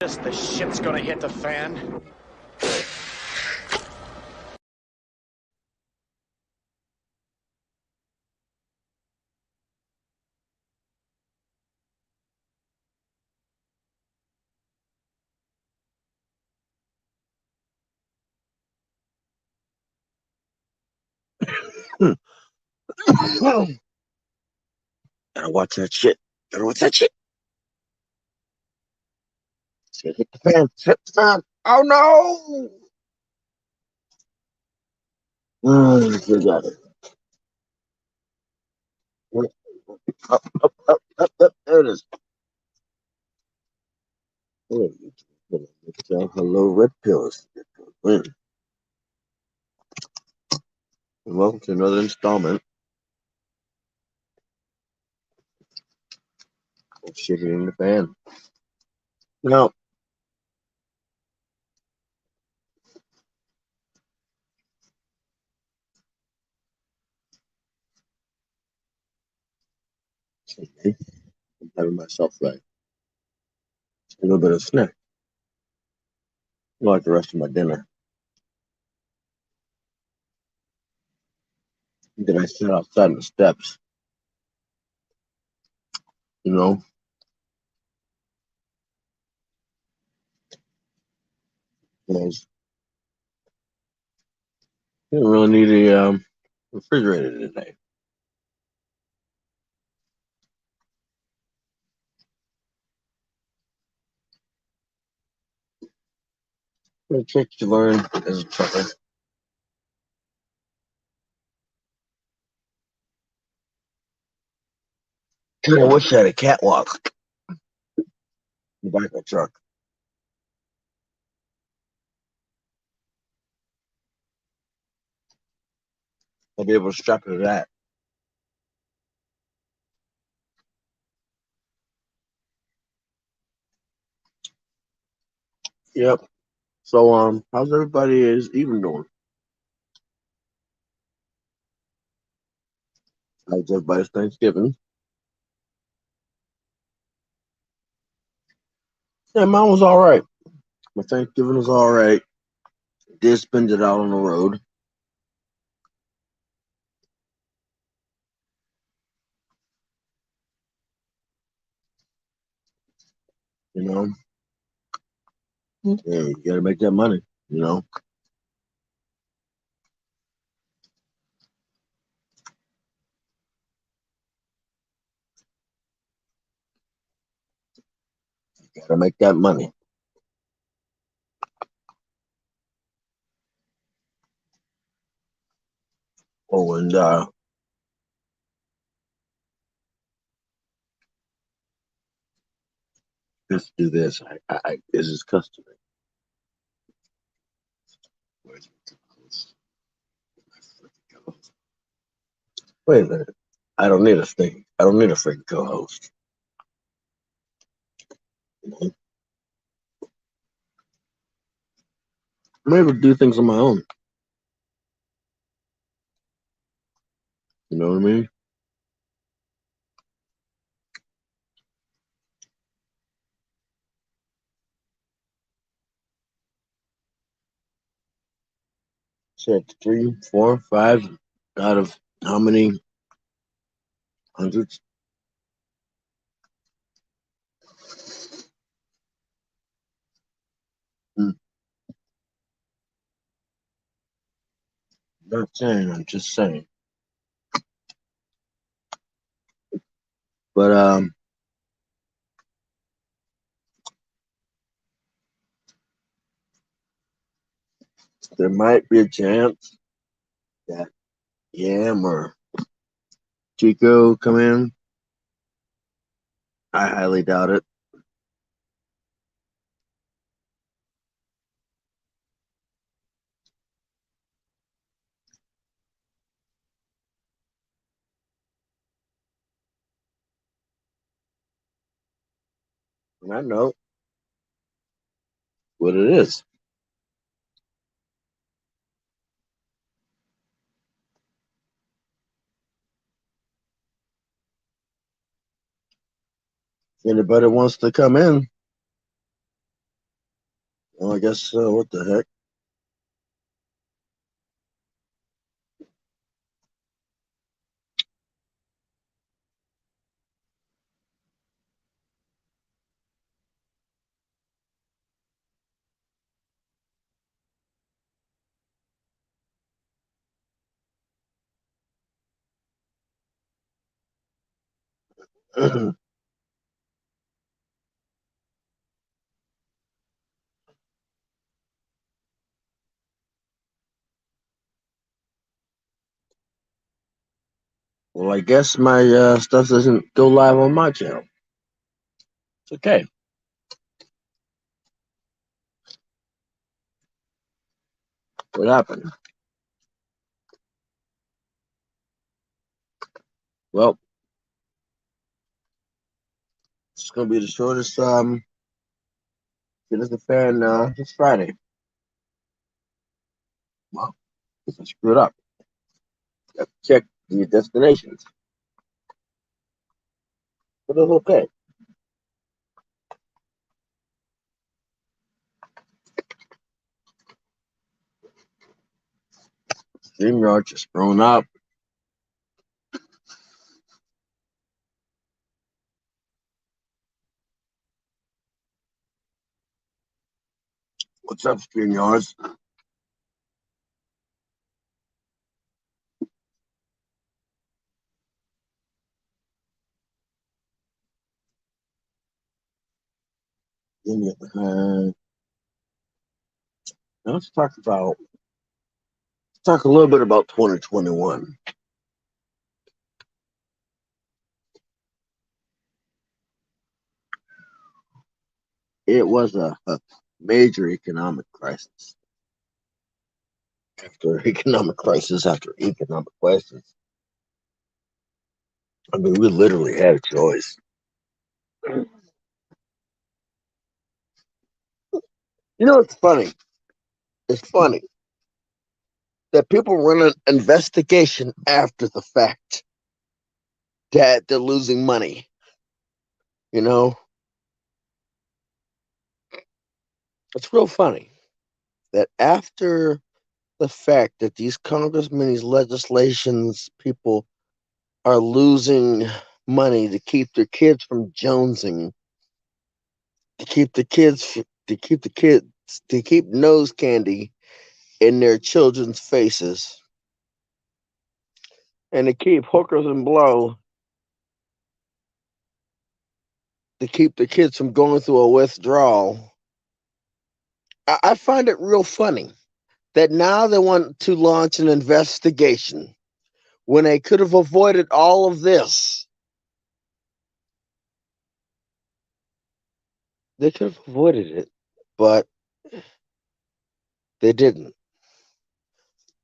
this, the shit's gonna hit the fan. Gotta watch that shit. Gotta watch that shit. It's gonna hit the fan. Hit the fan. Oh no! You got it. Up, up, up, up, up. There it is. Oh, hello, Red Pills. Welcome to another installment of Shit in the Fan. Now, I'm having myself a little bit of snack, like the rest of my dinner. Then I sit outside on the steps, you know, because you don't really need a refrigerator today. What tricks you learn as a trucker. I wish I had a catwalk in the back of my truck. I'll be able to strap it to that. Yep. So, how's everybody is even doing? How's everybody's Thanksgiving? Yeah, mine was all right. My Thanksgiving was all right. Did spend it out on the road. You know, yeah, you gotta make that money. You know, gotta make that money. Oh, and let's do this. This is customary. Where's my co-host? Wait a minute. I don't need a thing. I don't need a freaking co-host. You know? I'm able to do things on my own. You know what I mean? Said 3, 4, 5 out of how many hundreds? Hmm. Not saying. I'm just saying. But there might be a chance that Yam or Chico come in. I highly doubt it. And I know what it is. If anybody wants to come in, Well, I guess what the heck? Well, I guess my stuff doesn't go live on my channel. It's okay. What happened? Well, it's gonna be the shortest Get as a fan this Friday. Well, I screwed up. Got to check the destinations. But it's okay. StreamYard just grown up. What's up, StreamYards? Now let's talk a little bit about 2021. It was a major economic crisis. After economic crisis after economic crisis. I mean, we literally had a choice. You know, it's funny. It's funny that people run an investigation after the fact that they're losing money. You know, it's real funny that after the fact that these congressmen, these legislations, people are losing money to keep their kids from jonesing, to keep the kids, to keep nose candy in their children's faces, and to keep hookers and blow, to keep the kids from going through a withdrawal. I find it real funny that now they want to launch an investigation when they could have avoided all of this. They could have avoided it, but they didn't.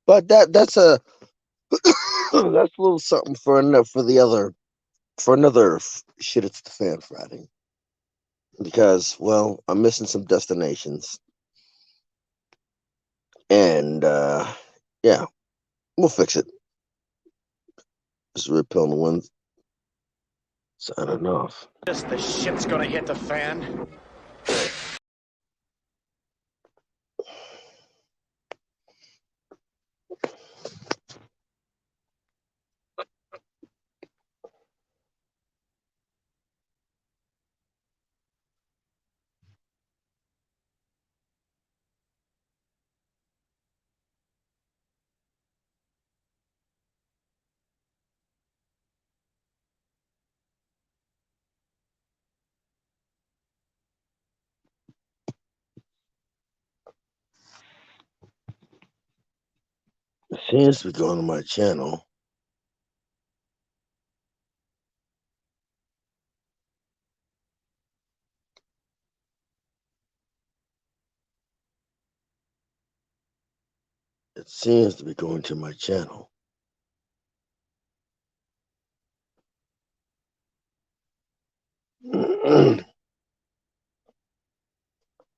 But that's a that's a little something for another shit. It's the fan Friday because well, I'm missing some destinations, and yeah, we'll fix it. Just repelling the ones signing off. The shit's gonna hit the fan. It seems to be going to my channel. It seems to be going to my channel.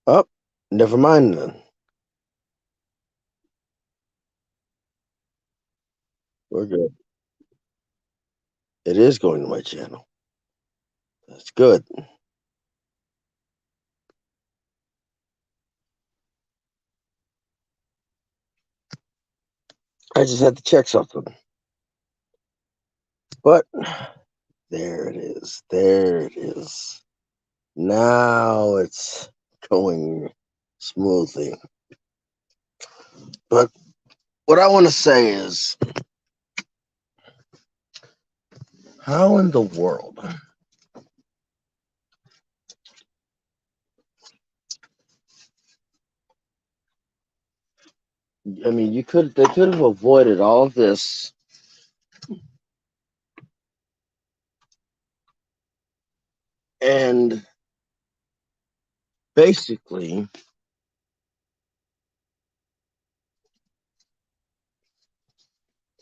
Oh, never mind then. We're good. It is going to my channel. That's good. I just had to check something. But there it is. There it is. Now it's going smoothly. But what I want to say is, how in the world? I mean, they could have avoided all of this and basically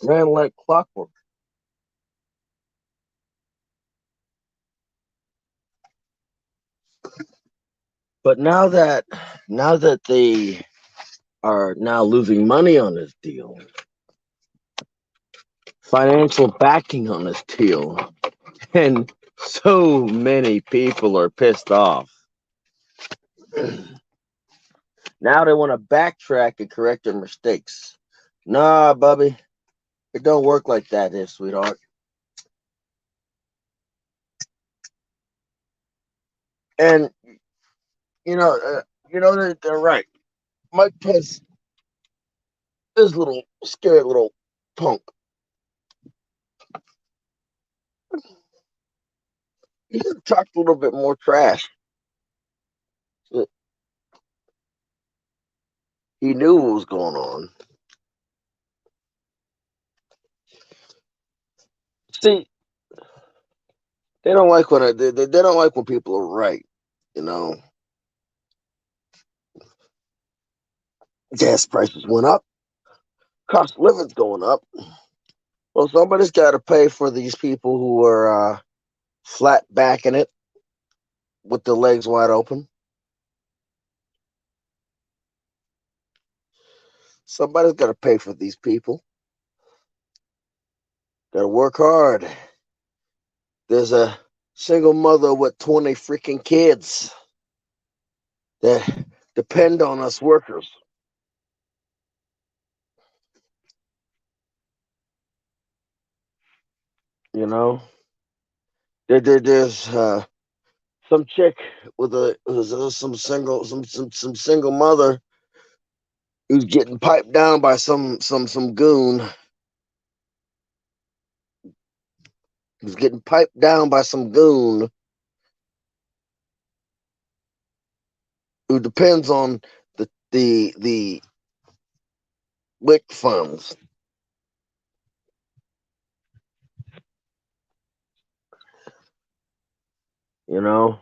ran like clockwork. But now that they are now losing money on this deal, financial backing on this deal, and so many people are pissed off. Now they want to backtrack and correct their mistakes. Nah, Bubby, it don't work like that, here, sweetheart. And you know they're right. Mike Pence, this little scared little punk, he could have talked a little bit more trash. He knew what was going on. See, they don't like when they don't like when people are right. You know, gas prices went up, cost of living's going up. Well, somebody's got to pay for these people who are flat backing it with the legs wide open. Somebody's got to pay for these people. Got to work hard. There's a single mother with 20 freaking kids that depend on us workers. You know, there's some chick with some single mother who's getting piped down by some goon. Who's getting piped down by some goon who depends on the WIC funds. You know,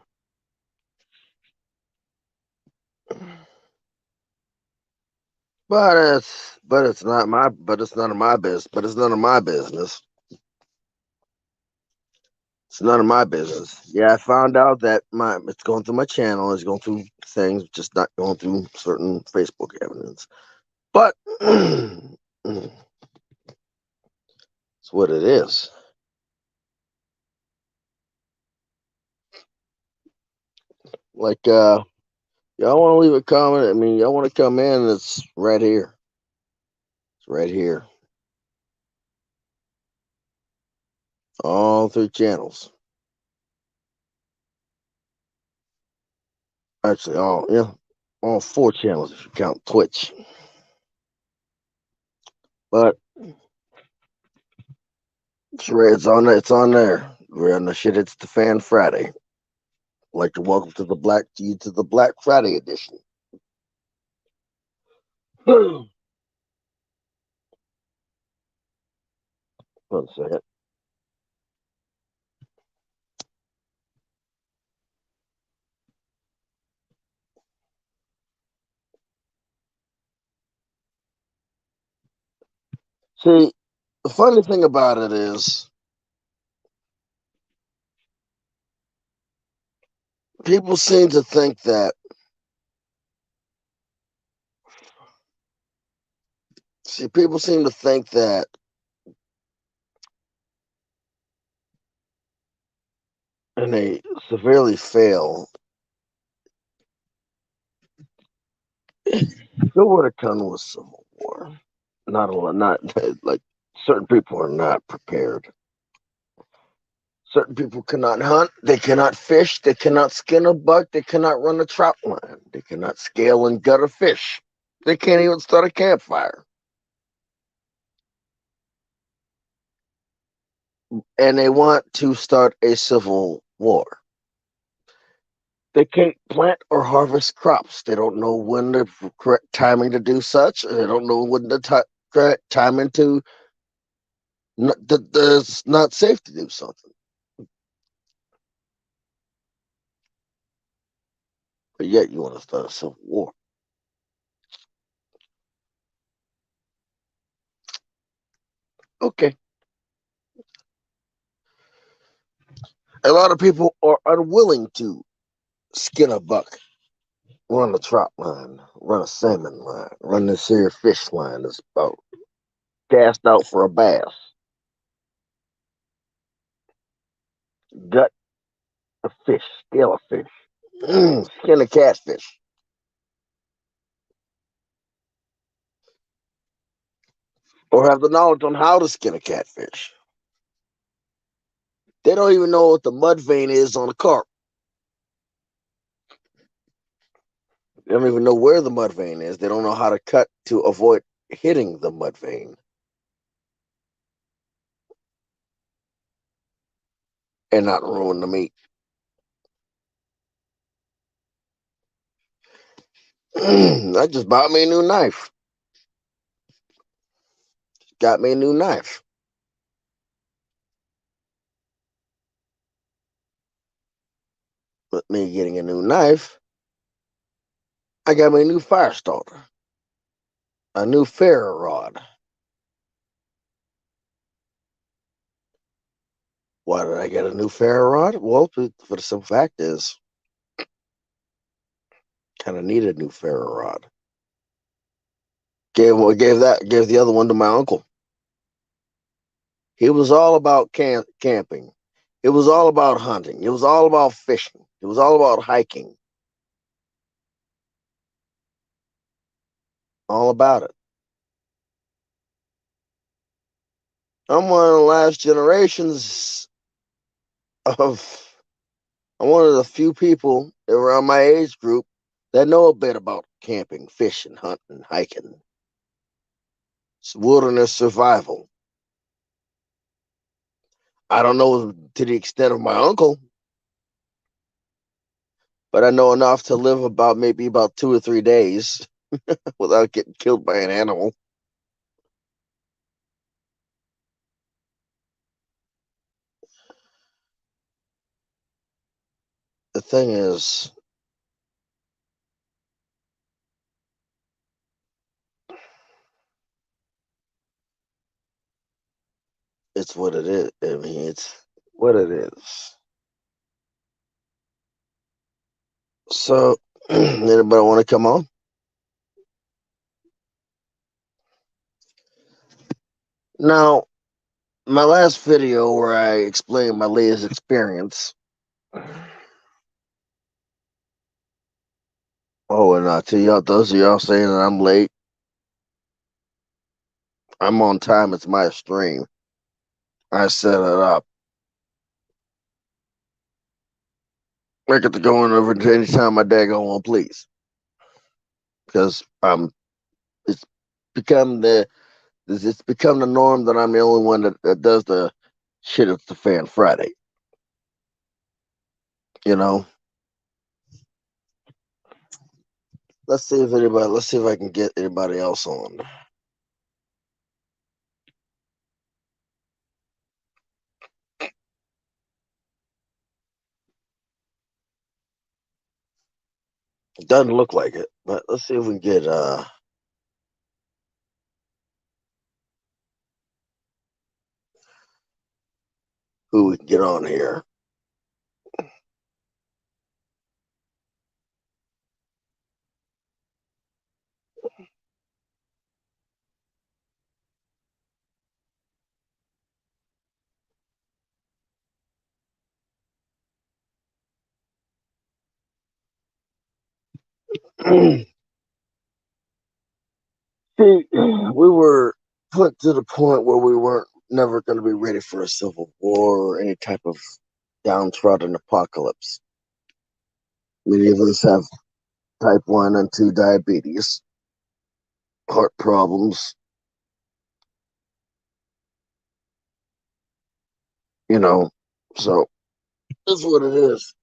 it's none of my business. But it's none of my business. It's none of my business. Yeah, I found out that my it's going through my channel. It's going through things, just not going through certain Facebook evidence. But it's what it is. Like y'all want to leave a comment? I mean, y'all want to come in? It's right here. It's right here. All three channels. Actually, all four channels if you count Twitch. But it's on there. It's on there. We're on the shit. It's the Fan Friday. I'd like to welcome to the Black Friday edition. One second. See, the funny thing about it is people seem to think that people seem to think that and they severely fail. There would have come with Civil War. Not a lot. Not like certain people are not prepared. Certain people cannot hunt. They cannot fish. They cannot skin a buck. They cannot run a trout line. They cannot scale and gut a fish. They can't even start a campfire. And they want to start a civil war. They can't plant or harvest crops. They don't know when the correct timing to do such. They don't know when the correct timing to that it's not safe to do something. But yet you want to start a civil war. Okay. A lot of people are unwilling to skin a buck, run a trout line, run a salmon line, run this here fish line that's about cast out for a bass, gut a fish, scale a fish, skin a catfish, or have the knowledge on how to skin a catfish. They don't even know what the mud vein is on a carp. They don't even know where the mud vein is. They don't know how to cut to avoid hitting the mud vein and not ruin the meat. I just bought me a new knife. Got me a new knife. With me getting a new knife, I got me a new fire starter, a new ferro rod. Why did I get a new ferro rod? Well, for the simple fact is, kind of needed a new ferro rod. Gave the other one to my uncle. He was all about camping. It was all about hunting. It was all about fishing. It was all about hiking. All about it. I'm one of the last generations of. I'm one of the few people around my age group that know a bit about camping, fishing, hunting, hiking. It's wilderness survival. I don't know to the extent of my uncle, but I know enough to live about maybe about 2 or 3 days without getting killed by an animal. The thing is, it's what it is. I mean, it's what it is. So, anybody want to come on? Now, my last video where I explained my latest experience. Oh, and to y'all, those of y'all saying that I'm late, I'm on time. It's my stream. I set it up. I get to go in over to any time my dad go on, please, because it's become the it's become the norm that I'm the only one that does the shit at the fan Friday. You know, let's see if I can get anybody else on. It doesn't look like it, but let's see if we can get who we can get on here. See, we were put to the point where we weren't never going to be ready for a civil war or any type of downtrodden apocalypse. Many of us have type 1 and 2 diabetes, heart problems, you know, so that's what it is.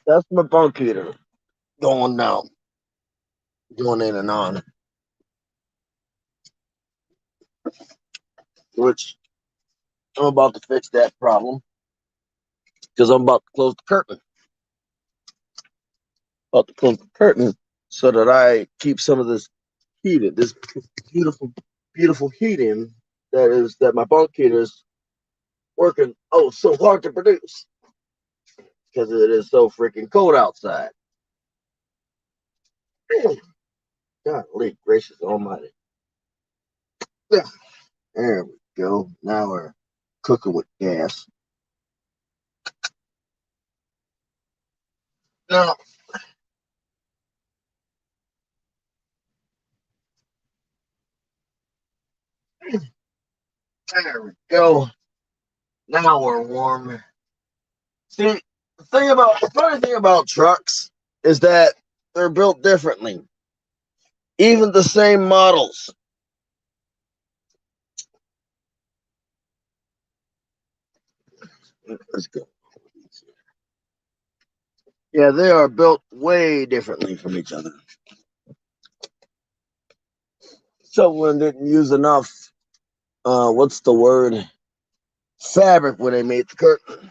That's my bunk heater going down, going in and on, which I'm about to fix that problem because I'm about to close the curtain. About to close the curtain so that I keep some of this heated, this beautiful, beautiful heating that my bunk heater is working so hard to produce because it is so freaking cold outside. Golly gracious almighty. Yeah, there we go. Now we're cooking with gas. Now, there we go. Now we're warm. See, the funny thing about trucks is that they're built differently. Even the same models. Let's go. Yeah, they are built way differently from each other. Someone didn't use enough, what's the word? Fabric when they made the curtain.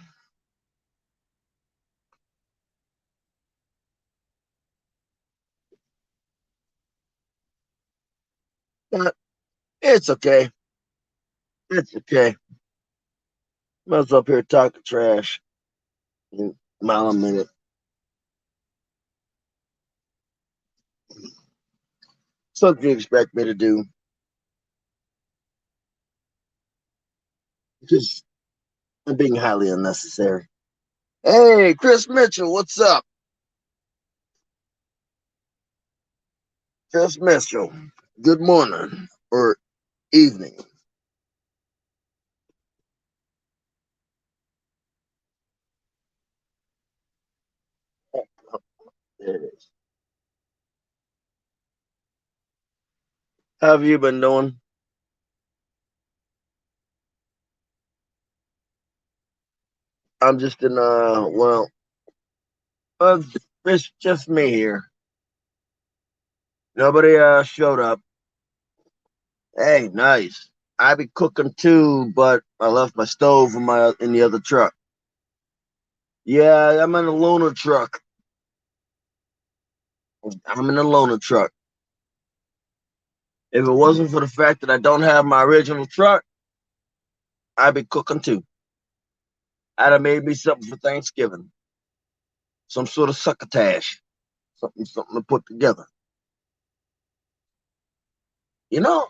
But it's okay. It's okay. I was up here talking trash. Mile a minute. So what do you expect me to do? Because I'm being highly unnecessary. Hey, Chris Mitchell, what's up? Chris Mitchell, good morning or evening. There it is. How have you been doing? I'm just in uh it's just me here. Nobody showed up. Hey, nice. I be cooking too, but I left my stove in the other truck. Yeah, I'm in a loaner truck. I'm in a loaner truck. If it wasn't for the fact that I don't have my original truck, I'd be cooking too. I'd have made me something for Thanksgiving. Some sort of succotash. Something to put together. You know,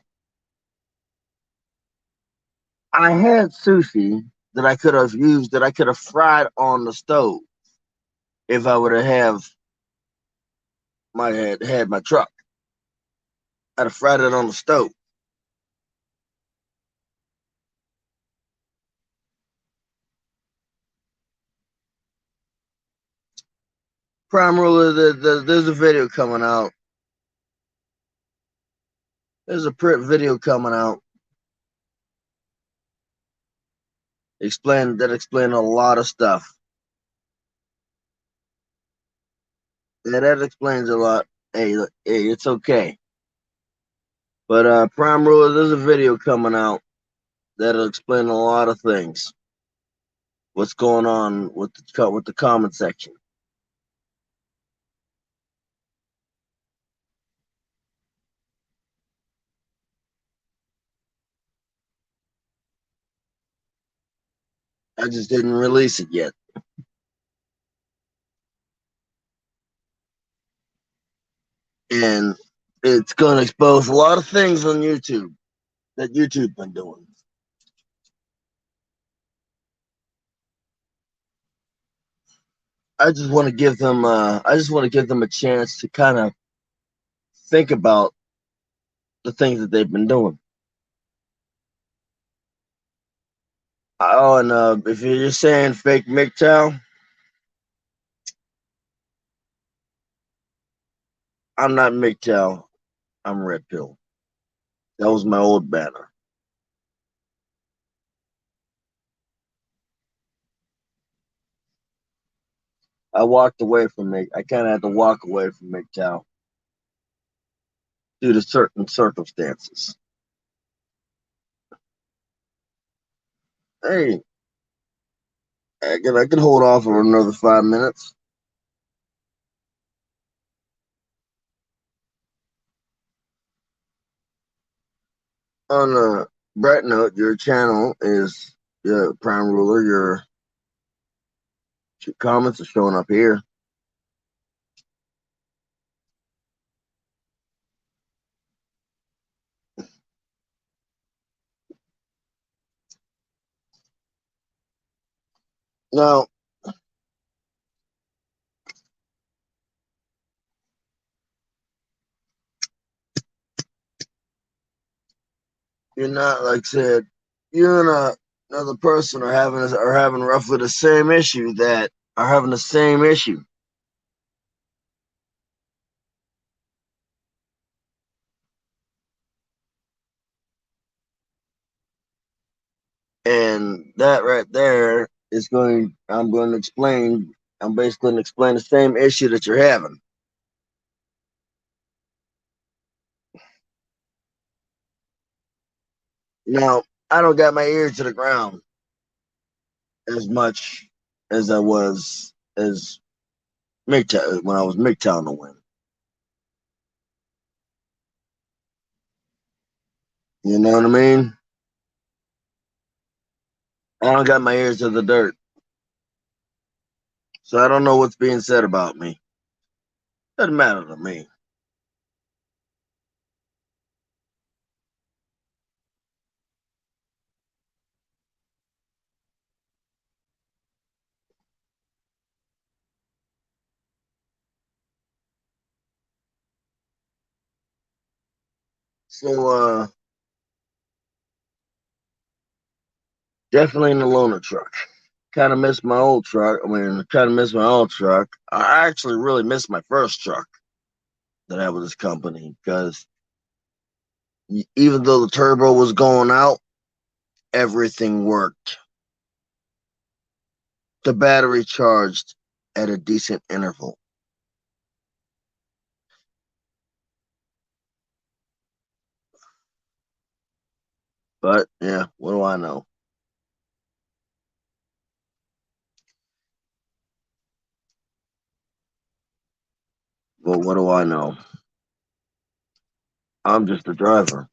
I had sushi that I could have fried on the stove if I would have had my truck. I'd have fried it on the stove. Prime Ruler, there's a video coming out. There's a print video coming out. Explain a lot of stuff. Yeah, that explains a lot. Hey, it's okay. But Prime Ruler, there's a video coming out that'll explain a lot of things. What's going on with the comment section? I just didn't release it yet. And it's going to expose a lot of things on YouTube that YouTube been doing. I just want to give them a chance to kind of think about the things that they've been doing. Oh, and if you're just saying fake MGTOW, I'm not MGTOW. I'm Red Pill. That was my old banner. I walked away from it. I kind of had to walk away from MGTOW due to certain circumstances. Hey, I can hold off for another 5 minutes. On a bright note, your channel is Prime Ruler. Your comments are showing up here. Now, you're not like said. You and another person are having roughly the same issue that are having the same issue. And that right there is going. I'm going to explain. I'm basically going to explain the same issue that you're having. Now, I don't got my ear to the ground as much as I was as MGTOW when I was MGTOW to win. You know what I mean? I don't got my ears to the dirt, so I don't know what's being said about me. Doesn't matter to me. So, definitely in the loaner truck. Kind of miss my old truck. I mean, kind of miss my old truck. I actually really miss my first truck that I had with this company because even though the turbo was going out, everything worked. The battery charged at a decent interval. But yeah, what do I know? Well, what do I know? I'm just a driver.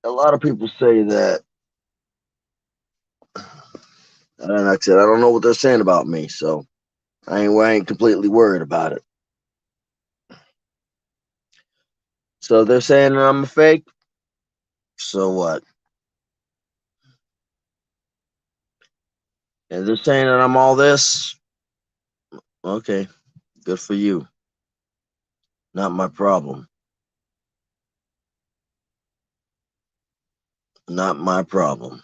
A lot of people say that, and like I said, I don't know what they're saying about me, so I ain't completely worried about it. So they're saying that I'm a fake. So what? And they're saying that I'm all this. Okay, good for you. Not my problem. Not my problem.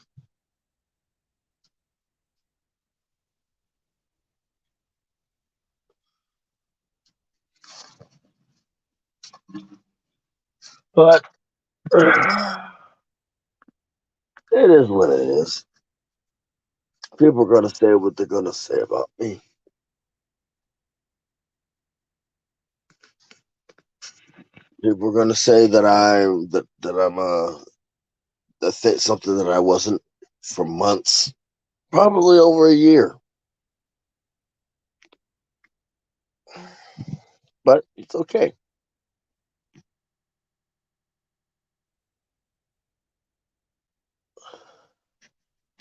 But it is what it is. People are going to say what they're going to say about me. People are going to say that I'm something that I wasn't for months, probably over a year. But it's okay.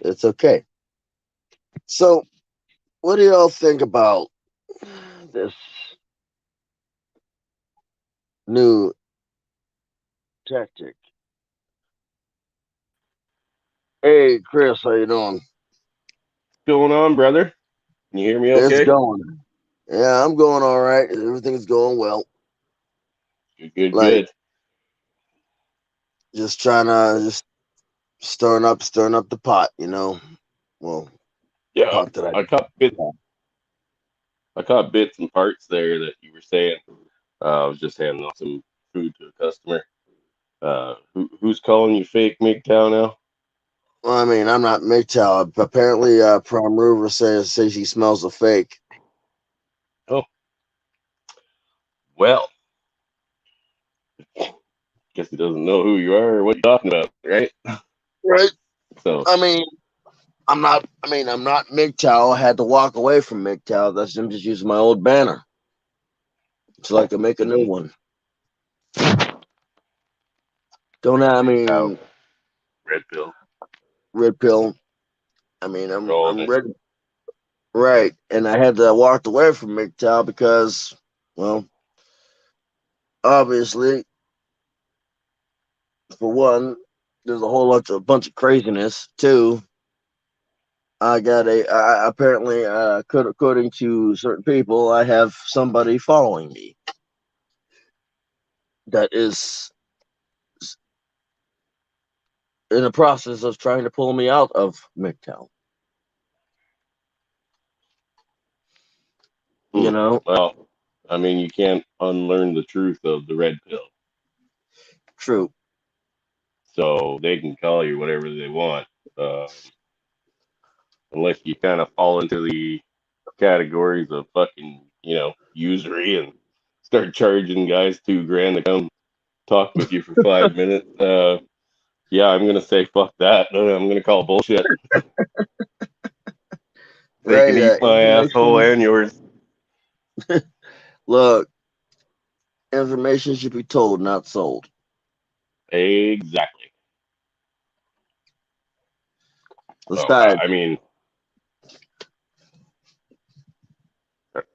It's okay. So, what do y'all think about this new tactic Hey, Chris, how you doing? Going on, brother? Can you hear me It's okay? going. Yeah, I'm going all right. Everything's going well. Good, good, Like good. just trying to just stirring up the pot. Well, Yeah, pot that I. I caught bits. I caught bits and parts there that you were saying. I was just handing off some food to a customer. Who's calling you fake MGTOW now? Well, I mean, I'm not MGTOW. Apparently, Prime Mover says he smells a fake. Oh, well, guess he doesn't know who you are or what you're talking about, right? Right. So, I mean, I'm not. I mean, I'm not MGTOW. I had to walk away from MGTOW. That's I'm just using my old banner so I can make a new mhm, one. Don't I MGTOW, mean red pill, red pill? I mean, rolling I'm it. ready. Right. And I had to walk away from MGTOW because, well, obviously, for one, there's a whole bunch of craziness. Two, apparently, according to certain people, I have somebody following me that is in the process of trying to pull me out of MGTOW. You Hmm. know, Well, I mean, you can't unlearn the truth of the red pill. true. So they can call you whatever they want. Um, unless you kind of fall into the categories of fucking, usury and start charging guys 2 grand to come talk with you for 5 minutes. Yeah, I'm gonna say fuck that. I'm gonna call bullshit. They can Right. eat my asshole Information. and yours. Look, information should be told, not sold. Exactly. So Besides, I mean,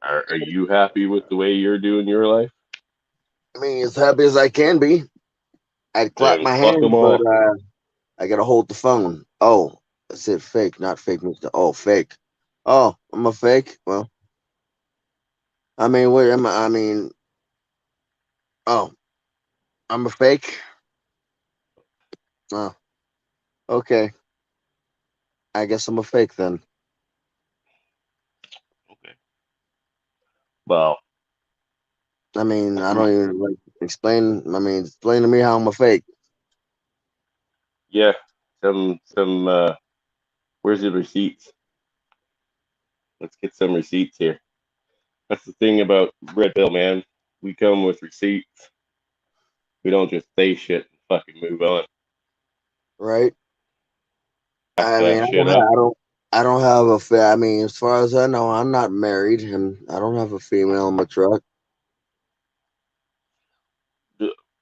are you happy with the way you're doing your life? I mean, as happy as I can be. I'd clap Then my fuck them hands, but all. I gotta hold the phone. Oh, I said fake, not fake news. Oh, fake. Oh, I'm a fake. Well, I mean, what am I? I mean, oh, I'm a fake. Oh, okay. I guess I'm a fake then. Okay. Well, I mean, I don't even like explain. I mean, explain to me how I'm a fake. yeah. Some. Where's the receipts? Let's get some receipts here. That's the thing about Red Pill, man. We come with receipts. We don't just say shit and fucking move on. Right? Back I mean, that shit up. I don't have a. I mean, as far as I know, I'm not married, and I don't have a female in my truck.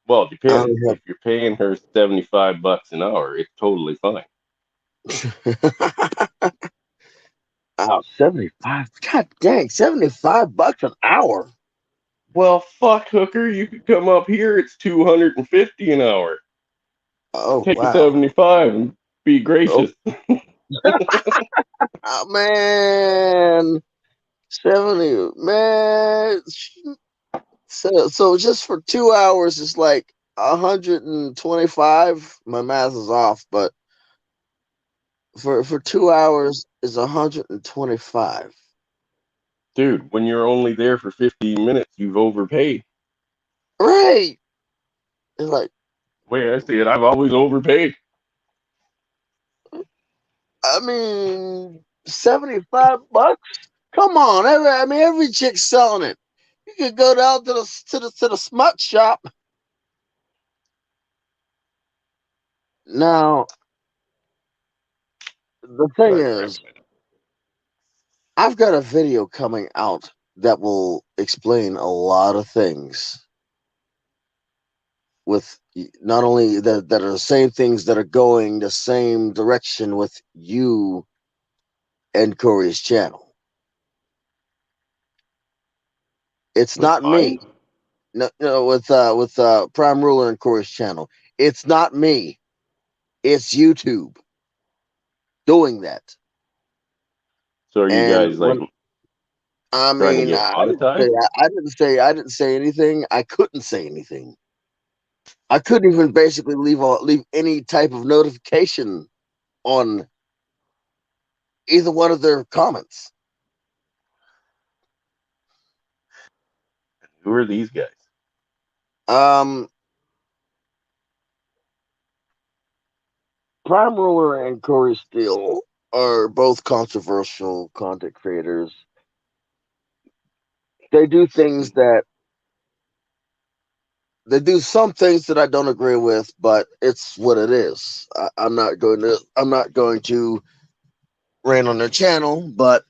Well, it I depends. only If you're paying her $75 an hour, it's totally fine. have. Oh, 75. God dang, $75 an hour. Well, fuck, hooker, you could come up here. It's 250 an hour. Oh, Take the wow. 75 and be Oh, gracious. oh, man. 70, man. So just for 2 hours, it's like 125. My math is off, but for 2 hours is 125. Dude, when you're only there for 15 minutes, you've overpaid. Right. It's like, Way I see it, I've always overpaid. I mean, $75? Come on. Every chick's selling it. You could go down to the smut shop. Now, the thing Not is, recommended. I've got a video coming out that will explain a lot of things with not only that are the same things that are going the same direction with you and Corey's channel. It's With not me. mine? No, no, with Prime Ruler and Corey's channel. It's not me. It's YouTube. doing that. So are you And guys like when I trying to mean, get monetized? I didn't say anything. I couldn't say anything. I couldn't even basically leave any type of notification on either one of their comments. Who are these guys? Um, Prime Ruler and Corey Steele are both controversial content creators. They do things that they do some things that I don't agree with, but it's what it is. I'm not going to rain on their channel, but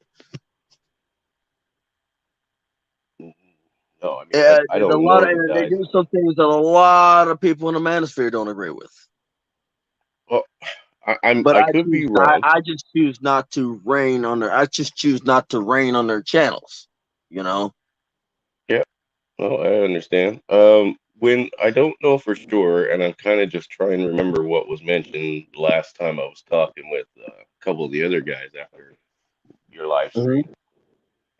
No, I mean I there's a don't lot know of the and they guys. do some things that a lot of people in the manosphere don't agree with. Well, But I could be wrong. I just choose not to rain on their. I just choose not to rain on their channels. You know. Yeah, well, I understand. When I don't know for sure, and I'm kind of just trying to remember what was mentioned last time I was talking with a couple of the other guys after your live Mhm. stream.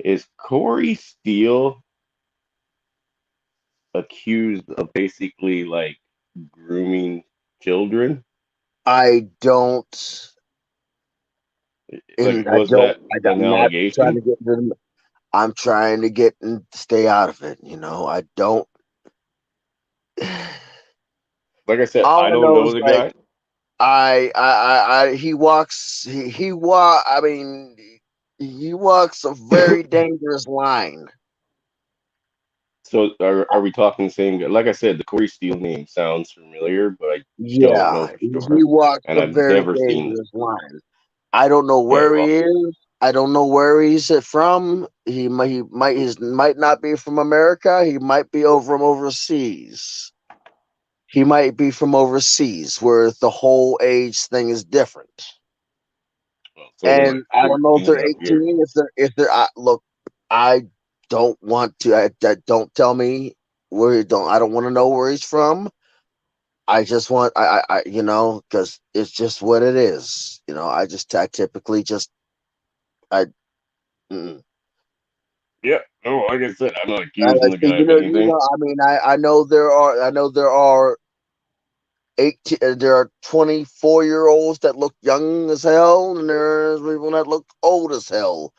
Is Corey Steele accused of basically like grooming children? I don't, Like, and was that an I'm not trying allegation? to get rid of. I'm trying to get and stay out of it. You know, I don't. Like I said, All I I don't know know is the like guy. he walks I mean he walks a very dangerous line. So are we talking the same guy? Like I said, the Corey Steele name sounds familiar, but I don't know Yeah, for he sure, walks and a I've very never seen this. dangerous line. I don't know Okay, where he well, is. I don't know where he's from. He might not be from America. He might be from overseas. He might be from overseas where the whole age thing is different. so they're like And I don't know if 14 they're up here. 18. If they're look, I don't want to. Don't tell me where. Don't I don't want to know where he's from. I just want you know, because it's just what it is. You know, I typically just I. Mm. Yeah, no, like I said, I'm not accusing the So, guy of you anything. know, I mean, I know there are 18, there are 24-year-olds that look young as hell, and there's people that look old as hell.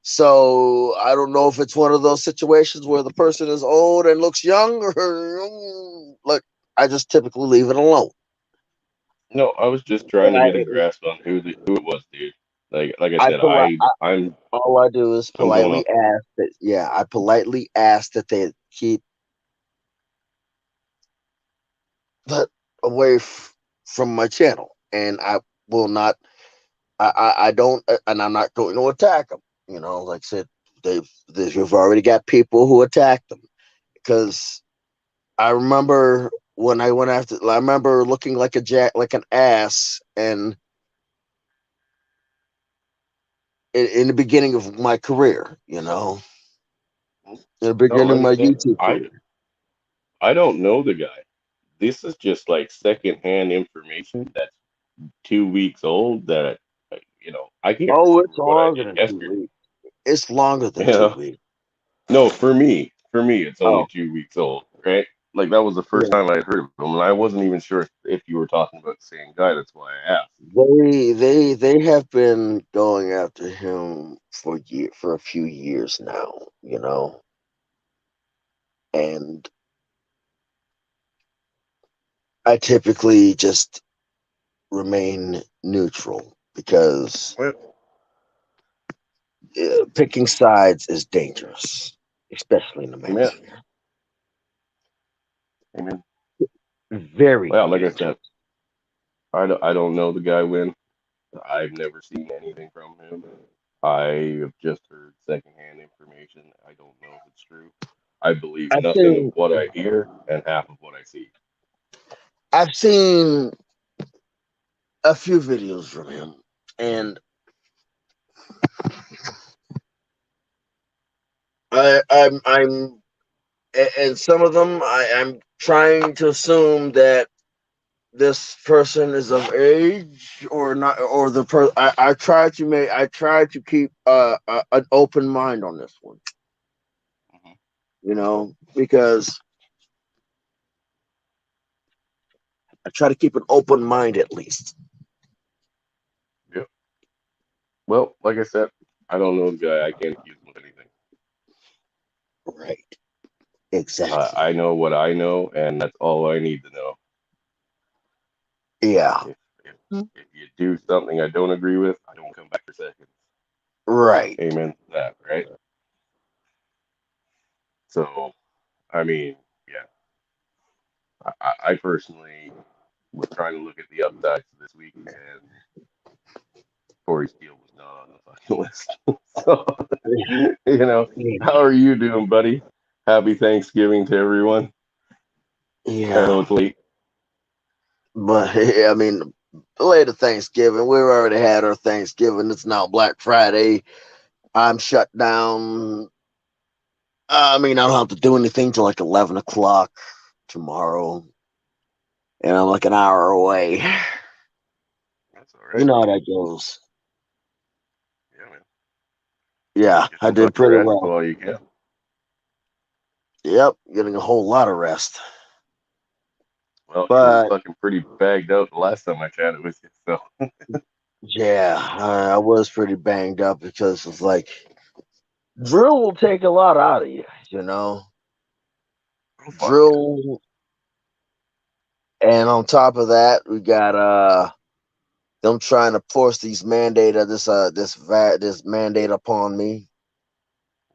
So I don't know if it's one of those situations where the person is old and looks young, or look. I just typically leave it alone. No, I was just trying And to get a grasp on who it was, dude. Like I I, said, poli- all I do is I'm going politely off. ask that. Yeah, I politely ask that they keep that away from my channel, and I will not. I don't, and I'm not going to attack them. You know, like I said, you've already got people who attack them because I remember when I went after. I remember looking like like an ass, and in the beginning of my career, you know, in the No, beginning like of I my said, YouTube career. I don't know the guy. This is just like secondhand information that's 2 weeks old. That I can't Oh, it's remember what I longer did than two yesterday. weeks. It's longer than You two know, weeks. no, for me, it's only Oh, 2 weeks old, right? Like that was the first yeah. time I heard of him, and I wasn't even sure if you were talking about the same guy. That's why I asked. They have been going after him for a few years now, you know, and I typically just remain neutral because Well, picking sides is dangerous, especially in the amen, manosphere. amen. Very Well, like I dangerous. said, I don't know the guy Win. I've never seen anything from him. I have just heard secondhand information. I don't know if it's true. I believe I've nothing of seen what I hear and half of what I see. I've seen a few videos from him, and I'm and some of them I'm trying to assume that this person is of age or not, or I try to keep an open mind on this one, Mhm. because I try to keep an open mind at least. Yep. Well, like I said, I don't know the guy. I can't accuse him of anything. Right. Exactly. I know what I know, and that's all I need to know. Yeah. If if if you do something I don't agree with, I don't come back for seconds. Right. Amen to that, right? So, I mean, yeah, I personally was trying to look at the upsides this week, and Corey Steele was not on the fucking list. So, how are you doing, buddy? Happy Thanksgiving to everyone. I know Yeah. it's late. But I mean, later Thanksgiving. We've already had our Thanksgiving. It's now Black Friday. I'm shut down. I mean, I don't have to do anything till like 11 o'clock tomorrow, and I'm like an hour away. That's all You right. know how that goes. Yeah, man. Yeah, Get I some did fucking pretty rest well. while you can. Yep, getting a whole lot of rest. Well, you were But fucking pretty bagged out the last time I chatted with you, so. yeah, I was pretty banged up because it's like drill will take a lot out of you, you know. Oh, fuck yeah. Drill, and on top of that, we got them trying to force this mandate upon me.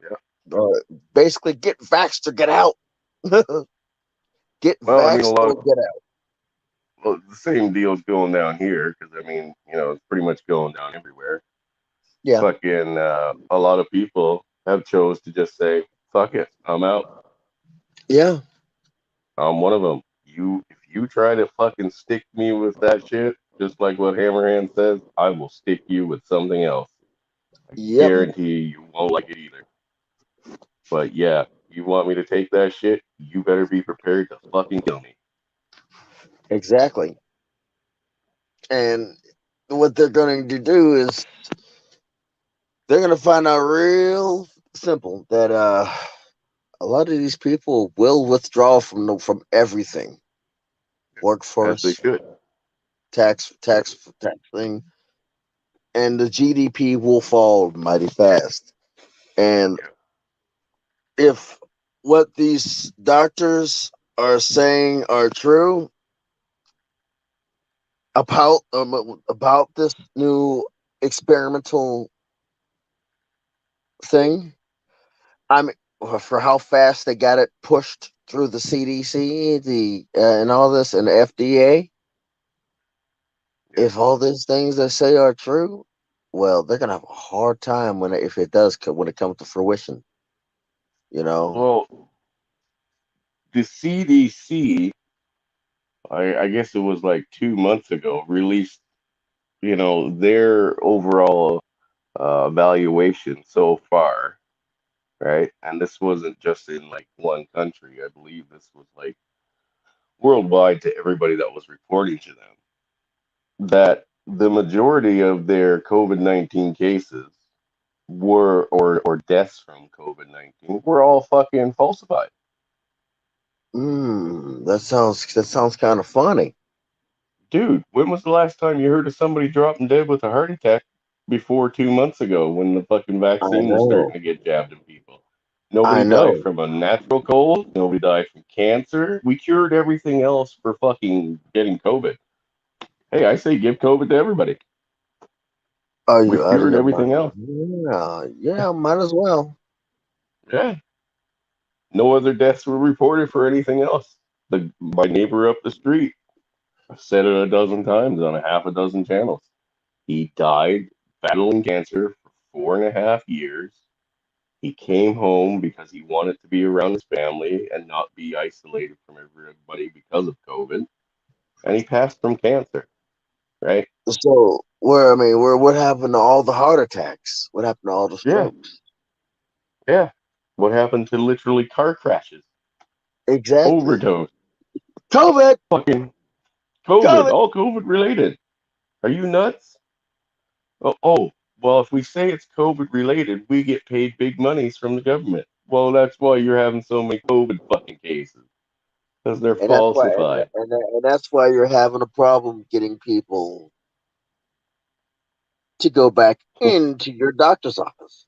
Yeah. Basically, get vaxxed or get out. Get Well, I mean, a vaxxed lot or of get out. well, the same deal's going down here because I mean, it's pretty much going down everywhere. Yeah, Fucking, a lot of people have chose to just say, "Fuck it, I'm out." yeah, I'm one of them. If you try to fucking stick me with that shit, just like what Hammerhand says, I will stick you with something else. I yep, guarantee you won't like it either. But yeah, you want me to take that shit? You better be prepared to fucking kill me. exactly. And what they're going to do is they're going to find out real simple that a lot of these people will withdraw from everything, As they workforce, should. tax thing, and the GDP will fall mighty fast. And Yeah. if what these doctors are saying are true about this new experimental thing, I'm for how fast they got it pushed through the CDC, and all this, and the FDA. Yeah. If all these things they say are true, well, they're gonna have a hard time if it does when it comes to fruition. You know. Well, the CDC, I guess it was like 2 months ago, released, their overall evaluation so far, right? And this wasn't just in like one country. I believe this was like worldwide to everybody that was reporting to them that the majority of their COVID-19 cases or deaths from COVID-19 were all fucking falsified. That sounds kind of funny. Dude, when was the last time you heard of somebody dropping dead with a heart attack before 2 months ago when the fucking I vaccine was starting know. to get jabbed in people? I Nobody died know. from a natural cold. Nobody died from cancer. We cured everything else for fucking getting COVID. Hey, I say give COVID to everybody. Are you We've out of cured your mind? everything else. Yeah, yeah, might as well. Yeah. No other deaths were reported for anything else. My neighbor up the street, I've said it a dozen times on a half a dozen channels. He died battling cancer for 4.5 years. He came home because he wanted to be around his family and not be isolated from everybody because of COVID. And he passed from cancer, right? So, what happened to all the heart attacks? What happened to all the Yeah, strokes? yeah. What happened to literally car crashes, Exactly. overdose, COVID. fucking COVID, COVID. all COVID related. Are you nuts? Well, if we say it's COVID related, we get paid big monies from the government. Well, that's why you're having so many COVID fucking cases, because they're And that's why, falsified. and that's why you're having a problem getting people to go back into your doctor's office.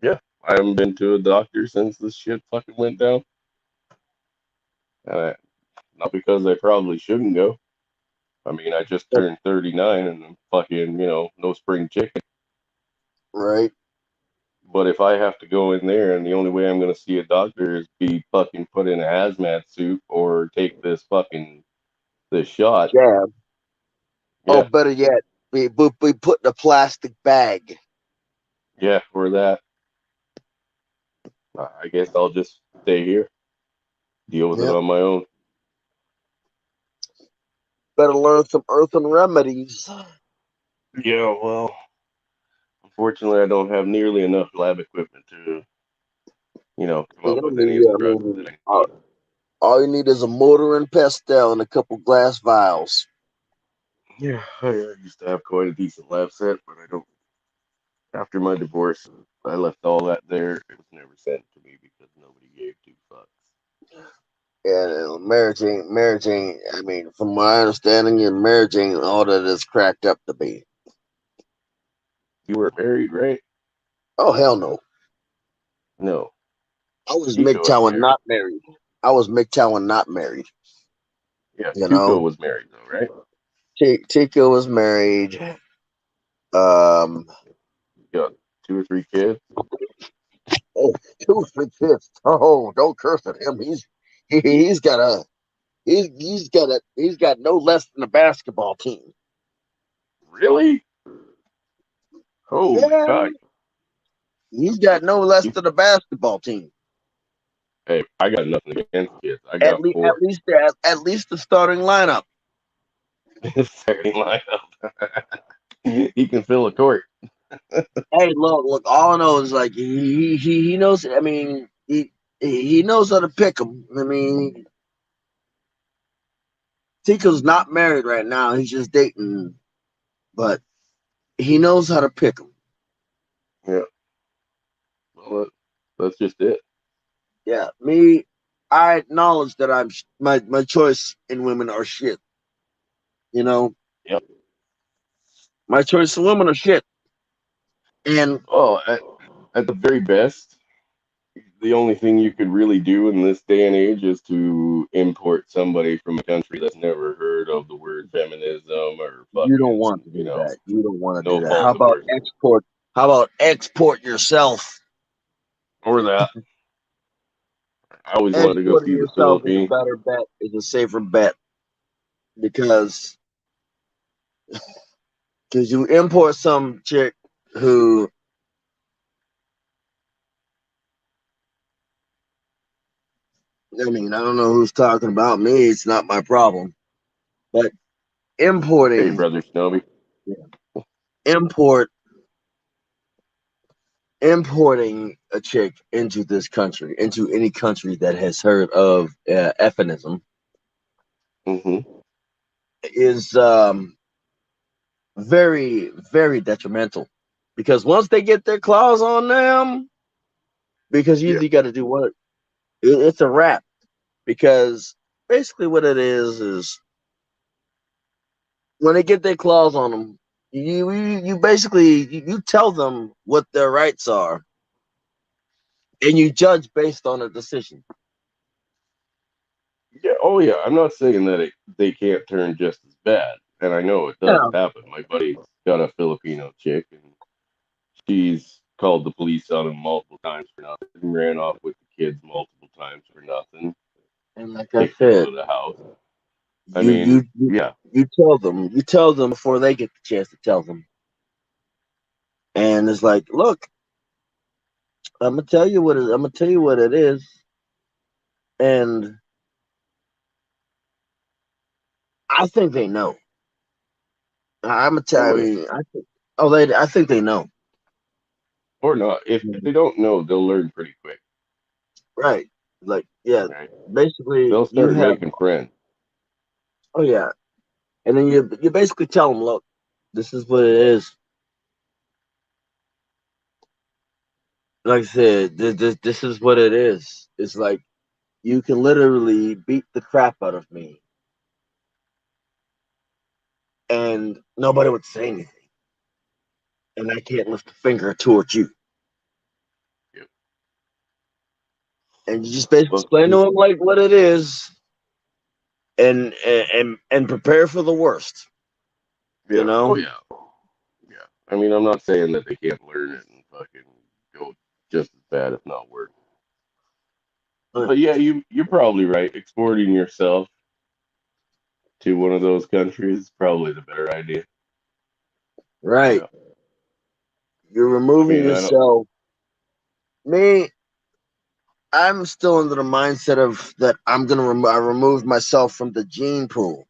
Yeah, I haven't been to a doctor since this shit fucking went down. Uh, Not because I probably shouldn't go. I mean, I just turned 39 and I'm fucking, no spring chicken. Right. But if I have to go in there and the only way I'm going to see a doctor is be fucking put in a hazmat suit or take this shot, Jab. Oh, yeah, better yet, we put in a plastic bag. yeah, or that, I guess I'll just stay here, deal with it Yep. on my own. Better learn some earthen remedies. Yeah, well, unfortunately, I don't have nearly enough lab equipment to, come You up don't with any of need, the I drugs mean, that I need. all you need is a mortar and pestle and a couple glass vials. Yeah, I used to have quite a decent lab set, but I don't. After my divorce, I left all that there. It was never sent to me because nobody gave two fucks. And marriage ain't, I mean, from my understanding, your marriage ain't all that it's cracked up to be. You were married, right? Oh, hell no. No. I was Tico was MGTOW married. not married. I was MGTOW not married. Yeah, You Tuco know, was married though, right? Tico was married. Um, Got 2 or 3 kids. oh, 2 or 3 kids. Oh, don't curse at him. He's got a he's got no less than a basketball team. Really? Holy Yeah, fuck. he's got no less than a basketball team. Hey, I got nothing against kids. I At got least, 4. at least the starting lineup. Second lineup. He can fill a court. Hey, look. All I know is like he knows. I mean, he knows how to pick them. I mean, Tico's not married right now. He's just dating, but he knows how to pick them. Yeah. Well, that's just it. Yeah, me. I acknowledge that my choice in women are shit. You know, Yep. my choice in women are shit. And Well, at the very best, the only thing you could really do in this day and age is to import somebody from a country that's never heard of the word feminism or you don't fucking, want to do that. You don't want to no do that. fault of theirs. How about export yourself? Or that. I always wanted to go Exporting see the yourself is a Philippines. better bet. Is a safer bet because you import some chick who, I mean, I don't know who's talking about me. It's not my problem. But Hey, importing brother Snowby. import importing a chick into this country, into any country that has heard of feminism, Mm-hmm. is very, very detrimental. Because once they get their claws on them, because you Yeah. either got to do what it's a wrap. Because basically, what it is when they get their claws on them, you basically you tell them what their rights are, and you judge based on a decision. Yeah. Oh, yeah. I'm not saying that they can't turn just as bad. And I know it does Yeah, happen. My buddy's got a Filipino chick, and she's called the police on him multiple times for nothing, ran off with the kids multiple times for nothing, and like I kicked him out said, of the house. I you mean, you you yeah. you tell them before they get the chance to tell them, and it's like, look, I'm gonna tell you what I'm gonna tell you what it is, and I think they know. I'm gonna tell. I Oh, yeah. mean, I think they know. Or not. If they don't know, they'll learn pretty quick. Right. Like, yeah, Right? basically They'll you start have, making friends. oh yeah, And then you basically tell them, look, this is what it is. Like I said, this is what it is. It's like you can literally beat the crap out of me, and nobody would say anything, and I can't lift a finger towards you. Yep. And you just basically Well, explain to them like what it is, and prepare for the worst. yeah. You know, Oh yeah. Yeah. I mean, I'm not saying that they can't learn it and fucking go just as bad, if not worse. But yeah, you're probably right. Exporting yourself to one of those countries is probably the better idea. right? Yeah. You're I removing mean, I don't. yourself. Me, I'm still under the mindset of that I'm gonna I removed myself from the gene pool.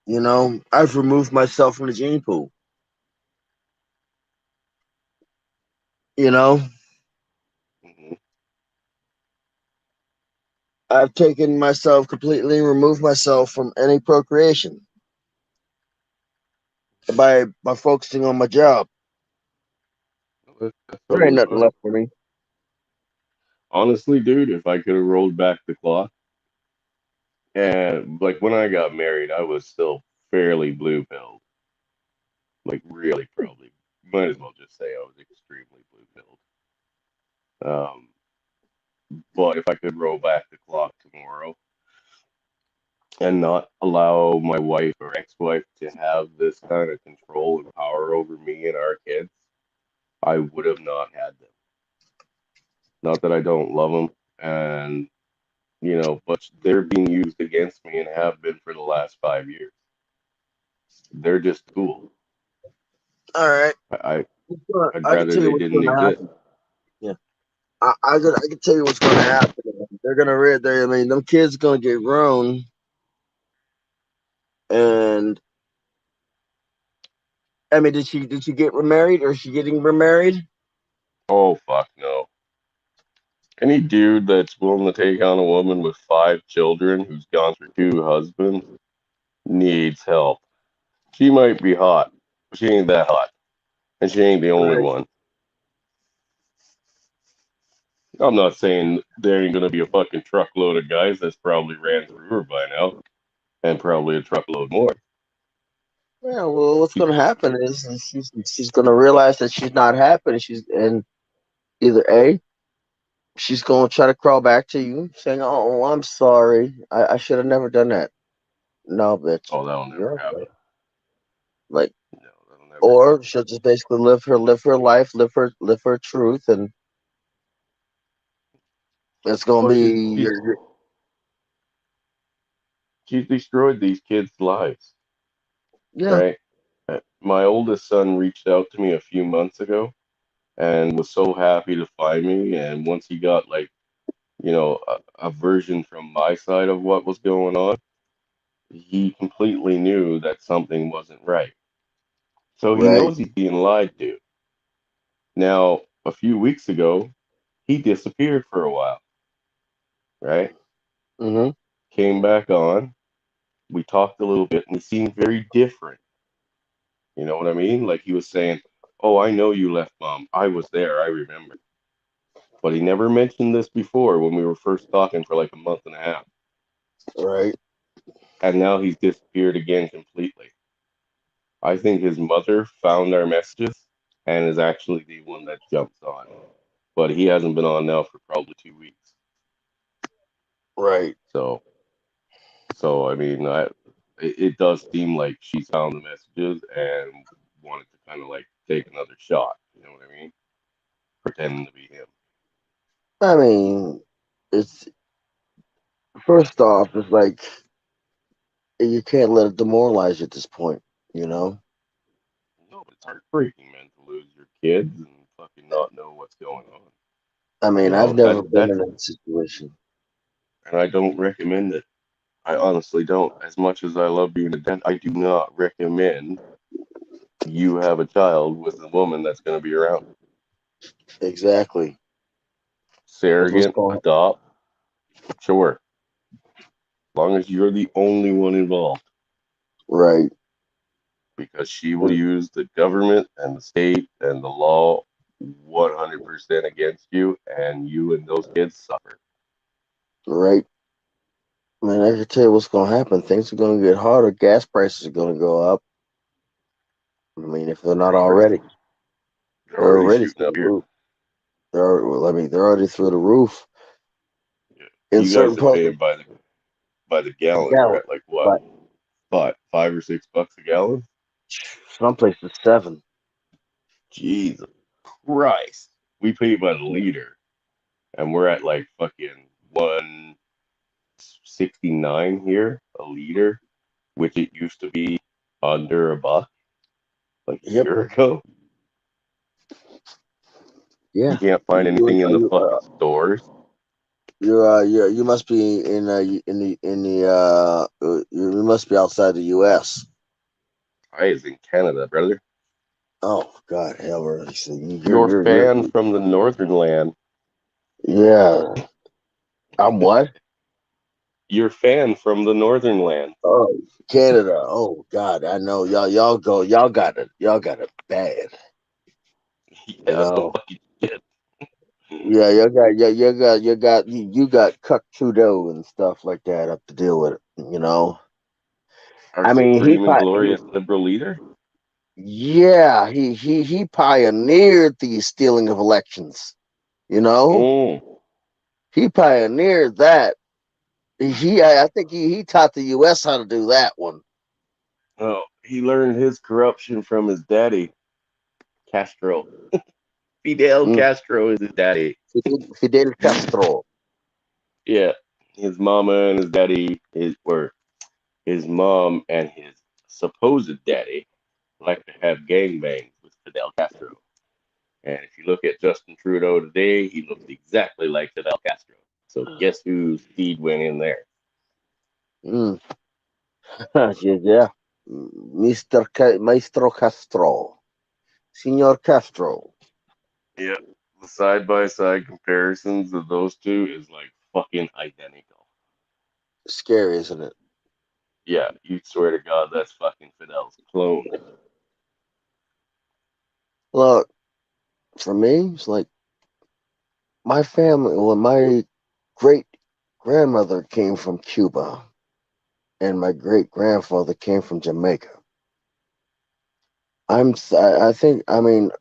You know, I've removed myself from the gene pool. You know, Mhm. I've taken myself completely, removed myself from any procreation by focusing on my job. That's There ain't totally nothing fine. left for me. Honestly, dude, if I could have rolled back the clock, and like when I got married, I was still fairly blue pilled. Like really, probably might as well just say I was extremely blue pilled. Um, but if I could roll back the clock tomorrow and not allow my wife or ex-wife to have this kind of control and power over me and our kids, I would have not had them. Not that I don't love them, and but they're being used against me and have been for the last 5 years. They're just cool. All right, I I'd I can rather tell you they what's didn't going to exist. happen. Yeah, I can tell you what's going to happen. They're gonna read. I mean, them kids are gonna get grown, and I mean, did she get remarried or is she getting remarried? Oh fuck no. Any dude that's willing to take on a woman with 5 children who's gone through 2 husbands needs help. She might be hot, but she ain't that hot. And she ain't the only Right. one. I'm not saying there ain't gonna be a fucking truckload of guys that's probably ran through her by now, and probably a truckload more. Yeah. Well, what's going to happen is she's going to realize that she's not happy. And either A, she's going to try to crawl back to you, saying, "Oh, I'm sorry. I should have never done that." No, bitch. Oh, that'll never You're okay. happen. Like, No, that'll never or happen. she'll just basically live her life, live her truth, and it's going to Well, be she's destroyed these kids' lives, yeah. right? My oldest son reached out to me a few months ago and was so happy to find me. And once he got like, a version from my side of what was going on, he completely knew that something wasn't right. So he Right. knows he's being lied to. Now, a few weeks ago, he disappeared for a while, right? Mm-hmm. Came back on. We talked a little bit and he seemed very different. You know what I mean? Like he was saying, "Oh, I know you left mom. I was there. I remember." But he never mentioned this before when we were first talking for like a month and a half. Right. And now he's disappeared again completely. I think his mother found our messages and is actually the one that jumps on. But he hasn't been on now for probably 2 weeks. Right. So, I mean, it does seem like she's found the messages and wanted to kind of like take another shot. You know what I mean? Pretending to be him. I mean, it's first off, it's like you can't let it demoralize you at this point. You know. No, but it's heartbreaking, man, to lose your kids and fucking not know what's going on. I You mean, I've know never that been that, in that situation. and I don't recommend it. I honestly don't. As much as I love being a dad, I do not recommend you have a child with a woman that's going to be around. Exactly. Because what's Surrogate, going adopt, sure, long as you're the only one involved, Right. because she will use the government and the state and the law 100% against you, and you and those kids suffer. Right. Man, I can tell you what's gonna happen. Things are gonna get harder. Gas prices are gonna go up. I mean, if they're not already, They're they're already already shooting through up the here. roof. Well, I mean, they're already through the roof Yeah. in You guys certain are parts of paying by the the gallon. You're gallon, at like what, but $5 or $6 a gallon? some places 7. Jesus Christ. We pay by the liter, and we're at like fucking 169 here a liter, which it used to be under a buck like a Yep. year ago. You Yeah. can't find anything in the fucking stores. You must be you must be outside the U.S. I is in Canada, brother. Oh God, hell, you're Your you're fan from the northern land. yeah. I'm what? Your fan from the northern land. Oh, Canada. Oh God, I know y'all got it bad. You Yeah, no know. fucking shit. Yeah, you got Cuck Trudeau and stuff like that up to deal with it. You know. Our I mean, supreme and glorious liberal leader. yeah, he pioneered the stealing of elections. You know, Oh, he pioneered that. I think he taught the U.S. how to do that one. oh, he learned his corruption from his daddy, Castro. Fidel Mm. Castro is his daddy. Fidel Castro. Yeah, his mama and his daddy were his mom and his supposed daddy like to have gangbangs with Fidel Castro. And if you look at Justin Trudeau today, he looks exactly like Fidel Castro. So guess whose seed went in there? Mm. Yeah, Maestro Castro, Senor Castro. Yeah, the side by side comparisons of those two is like fucking identical. Scary, isn't it? Yeah, you swear to God that's fucking Fidel's clone. Look, for me, it's like my family. Well, my great grandmother came from Cuba, and my great grandfather came from Jamaica. I think, I mean,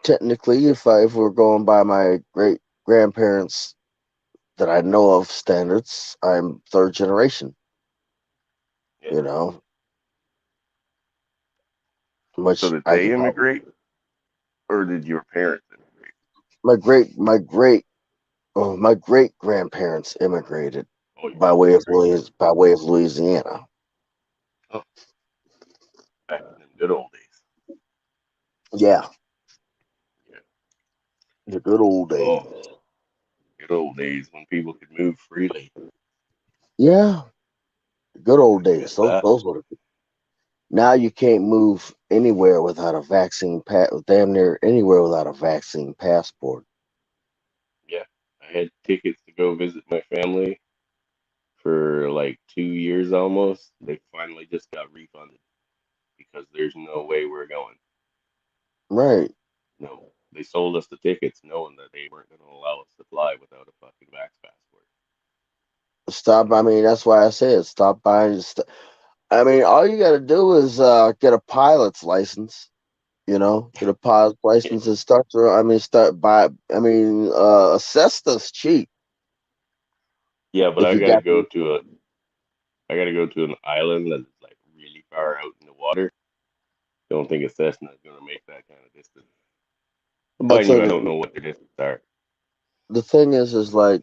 technically, if we're going by my great grandparents that I know of standards, I'm third generation. Yeah. You know, So which did I they could probably immigrate, or did your parents immigrate? my great grandparents immigrated Oh, your great. by way of Louisiana. Oh, back in them good old days. Yeah, Yeah. the good old days. Oh, good old days when people could move freely. Yeah, the good old I days. miss that. Those were now you can't move anywhere without a damn near anywhere without a vaccine passport. Yeah. I had tickets to go visit my family for like 2 years almost. They finally just got refunded because there's no way we're going. Right. No. They sold us the tickets knowing that they weren't going to allow us to fly without a fucking vax passport. Stop. I mean, that's why I said stop buying. I mean, all you got to do is get a pilot's license. You know, get a pilot's Yeah. license and start to. I mean, start by. I mean, Cessna's cheap Yeah, but if I you got to got. go to a I got to go to an island that's like really far out in the water. Don't think a Cessna is going to make that kind of distance. I Mind you, tell I you, don't know what the distance are. the thing is like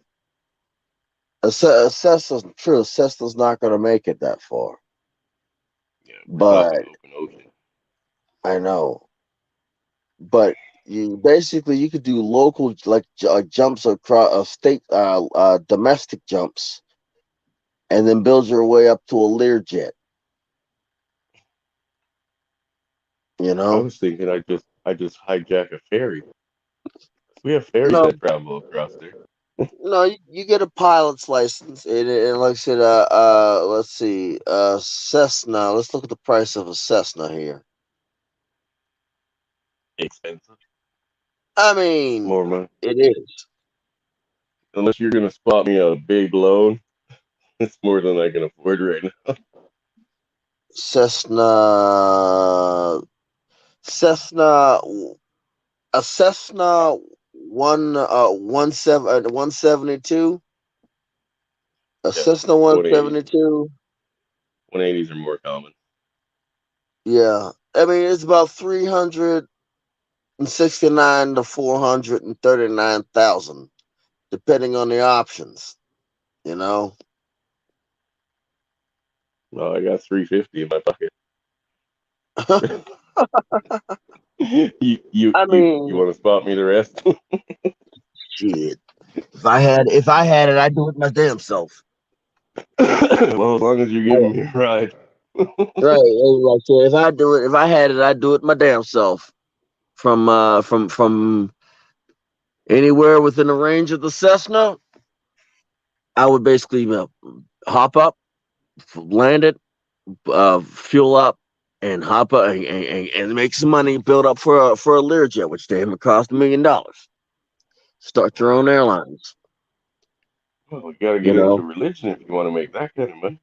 Cessna's true. Cessna's not going to make it that far, Yeah, we're talking but open ocean. I know. But you could do local jumps across state domestic jumps, and then build your way up to a Learjet. You I know. was thinking I just hijack a ferry. We have ferries No, that travel across there. No, you get a pilot's license, and like I said, let's see, Cessna. Let's look at the price of a Cessna here. Expensive. I mean, More money. it is Unless you're gonna spot me a big loan, it's more than I can afford right now. Cessna, Cessna, a Cessna 172, a Yeah, Cessna 180. 172. 180s are more common. Yeah, I mean it's about 369 to 439,000, depending on the options. You know. Well, I got 350 in my pocket. I You mean, want to spot me the rest? shit. If I had it, I'd do it my damn self. Well, as long as you're giving me a ride. Right. Like I said, if I had it, I'd do it my damn self. From anywhere within the range of the Cessna, I would basically hop up, land it, fuel up, and hop up and make some money, build up for a Learjet, which damn it cost $1 million. Start your own airlines. Well, you got to You get into know. religion if you want to make that kind of money.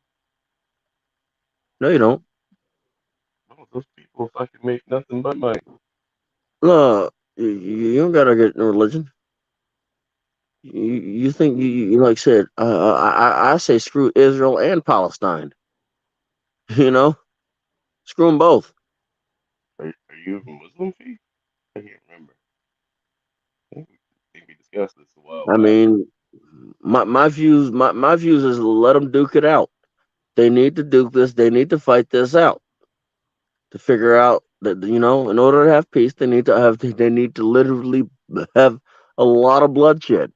No, you don't. Well, those people fucking make nothing but money. No, you don't gotta get in religion. You think you like I said? I say screw Israel and Palestine. You know, screw them both. Are you a Muslim, Fee? I can't remember. I think we discussed this a while I back. mean, my views is let them duke it out. They need to duke this. They need to fight this out to figure out that in order to have peace, they need to literally have a lot of bloodshed.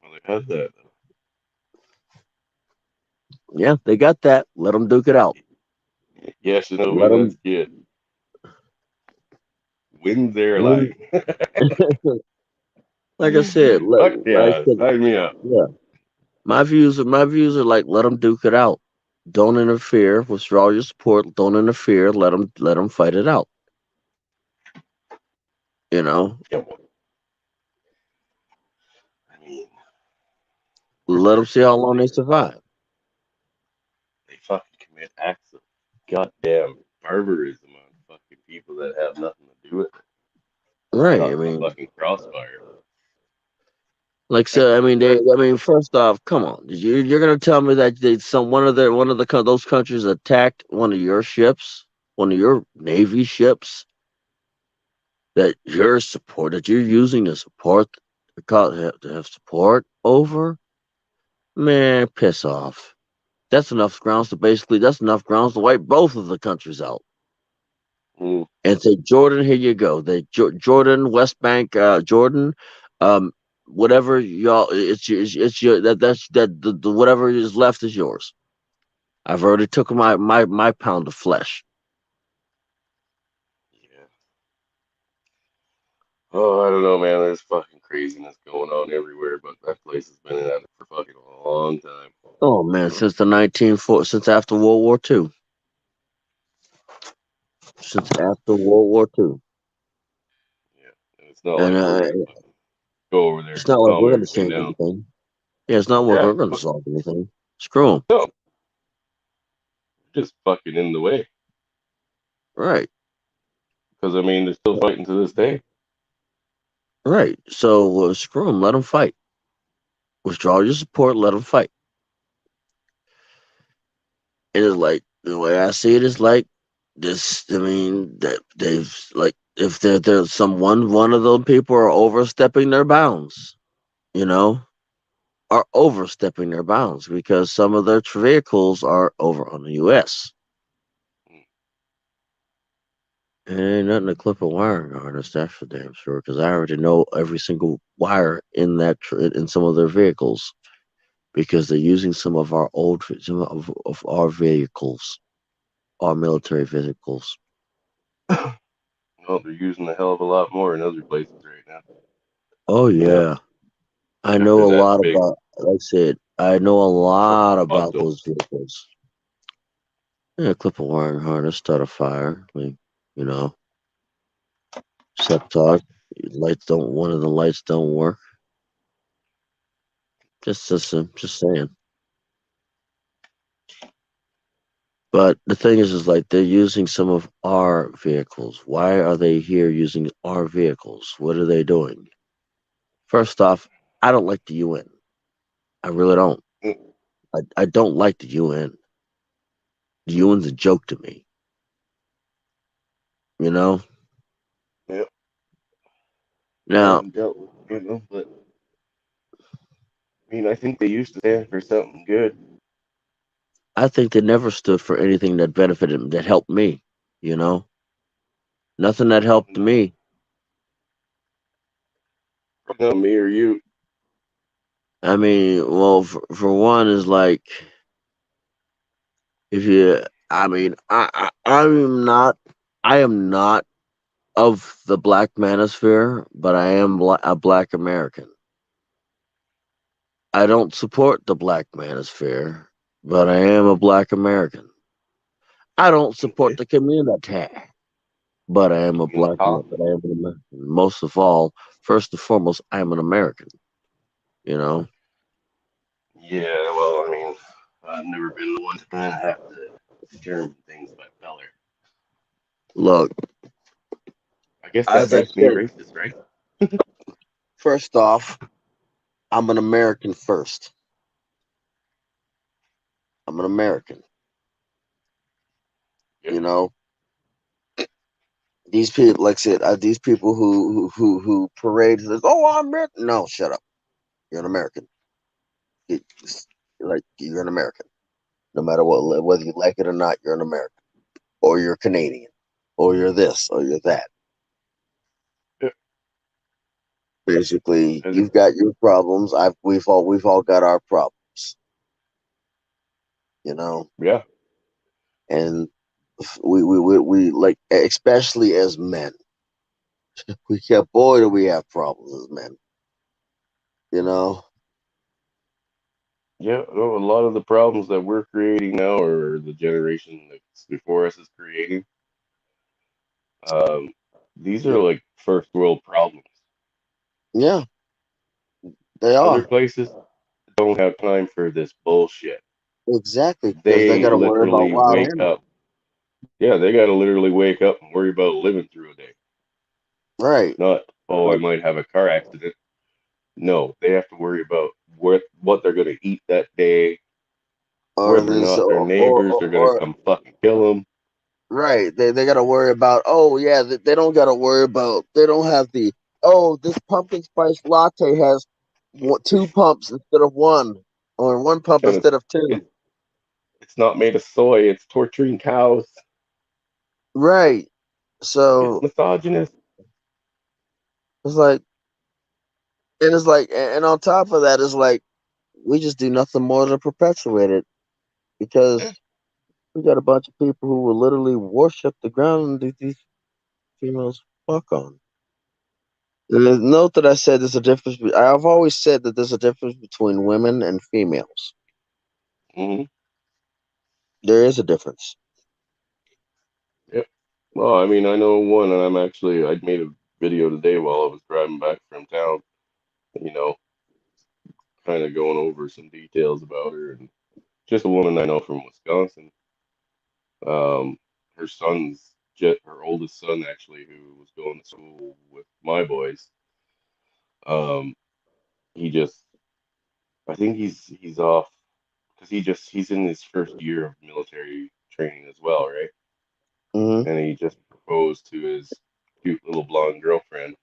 Well, they had that. Yeah, they got that. Let them duke it out. Yes, Shinobi, Let that's them. good. Wins airline. Like I said, Fuck yeah, sign me up. yeah. My views are like let them duke it out. Don't interfere. Withdraw your support. Don't interfere. Let them fight it out. You know, Yeah, well, I mean, we're let them see how Christians. long they survive. They fucking commit acts of goddamn barbarism on fucking people that have nothing to do with it. Right. I Caught in the mean, fucking crossfire. like Heck, so. I mean, I mean, first off, come on. You're gonna tell me that those countries attacked one of your ships, one of your navy ships that you're using to support to have support over. Man, piss off. That's enough grounds to wipe both of the countries out mm, and say, Jordan, here you go. Jordan, West Bank, Jordan, um, whatever y'all, it's your the whatever is left is yours. I've already took my pound of flesh. yeah. Oh, I don't know, man. There's fucking craziness going on everywhere, but that place has been at it for fucking a long time. Oh man, since after World War II, since after World War II, Yeah, and it's not and like we're gonna fucking go over there it's and not like calm we're gonna everything change down. anything. Yeah, it's not like Yeah, we're gonna but solve anything. Screw them. no, just fucking in the way. Right. Because I mean, they're still fighting to this day. Right. So screw them. Let them fight. Withdraw your support. Let them fight. It is like the way I see it is like this. I mean that they've like if there's one of those people are overstepping their bounds, you know, are overstepping their bounds because some of their vehicles are over on the U.S. And ain't nothing to clip a wiring harness, that's for damn sure. Because I already know every single wire in in some of their vehicles because they're using some of our vehicles, our military vehicles. Well, they're using a hell of a lot more in other places right now. Oh You know, yeah, I if know they're a that lot big about, like I said, I know a or lot about muscle. those vehicles. Yeah, clip a wiring harness, start a fire, like, you know, talk. Lights don't, one of the lights don't work. Just saying. But the thing is like they're using some of our vehicles. Why are they here using our vehicles? What are they doing? First off, I don't like the UN. I really don't. Mm, I don't like the UN. The UN's a joke to me. You know. Yep, Now, and but I mean, I think they used to stand for something good. I think they never stood for anything that benefited that helped me. You know, nothing that helped No, me. not me or you. I mean, well, for one is like if you. I mean, I am not of the black manosphere, but I am a black American. I don't support the black manosphere, but I am a black American. I don't support Okay, the community, but I am a black Utah. But I am an American. Most of all, first and foremost, I am an American. You know, Yeah, well, I mean, I've never been the one to kind of have to determine things by color. look, I guess that as I makes me said, racist, right? first off, I'm an American first. I'm an American. Yep. You know, these people, like I said, these people who parade says, "Oh, I'm American." No, shut up. You're an American. You, like you're an American. No matter what, whether you like it or not, you're an American, or you're Canadian, or you're this, or you're that. Yep. Basically, I think- you've got your problems. We've all got our problems. You know, Yeah. and we like, especially as men, we get boy do we have problems as men. You know, Yeah. No, a lot of the problems that we're creating now, or the generation that's before us is creating, um, these are yeah, like first world problems. yeah, they Other are places don't have time for this bullshit. exactly because they They got to worry about literally wild wake animals, up. Yeah, they got to literally wake up and worry about living through a day. right? Not, oh, I But might have a car accident. No, they have to worry about what they're going to eat that day, or whether or this, not their neighbors are going to or come fucking kill them. right. They got to worry about. Oh yeah, they don't got to worry about. They don't have the. Oh, this pumpkin spice latte has two pumps instead of one, or one pump And instead of two. it's it's not made of soy. It's torturing cows. Right. It's So misogynist. it's like, and it's like, and on top of that, it's like we just do nothing more than perpetuate it because we got a bunch of people who will literally worship the ground and these females fuck on. And note that I said there's a difference. I've always said that there's a difference between women and females. Hmm. There is a difference. Yep. Well, I mean, I know one, and I made a video today while I was driving back from town. You know, kind of going over some details about her, and just a woman I know from Wisconsin. Um, her oldest son actually, who was going to school with my boys. Um, he just, I think he's off because he's in his first year of military training as well, right? Hmm. And he just proposed to his cute little blonde girlfriend,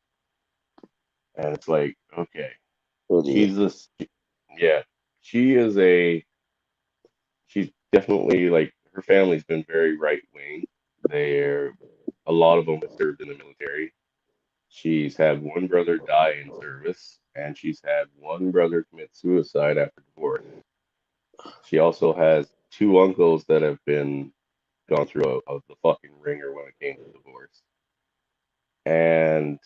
and it's like, okay, Idiot. she's this, yeah, she is a, she's definitely like her family's been very right wing. They're a lot of them have served in the military. She's had one brother die in service, and she's had one brother commit suicide after divorce. She also has two uncles that have been gone through the fucking ringer when it came to divorce. And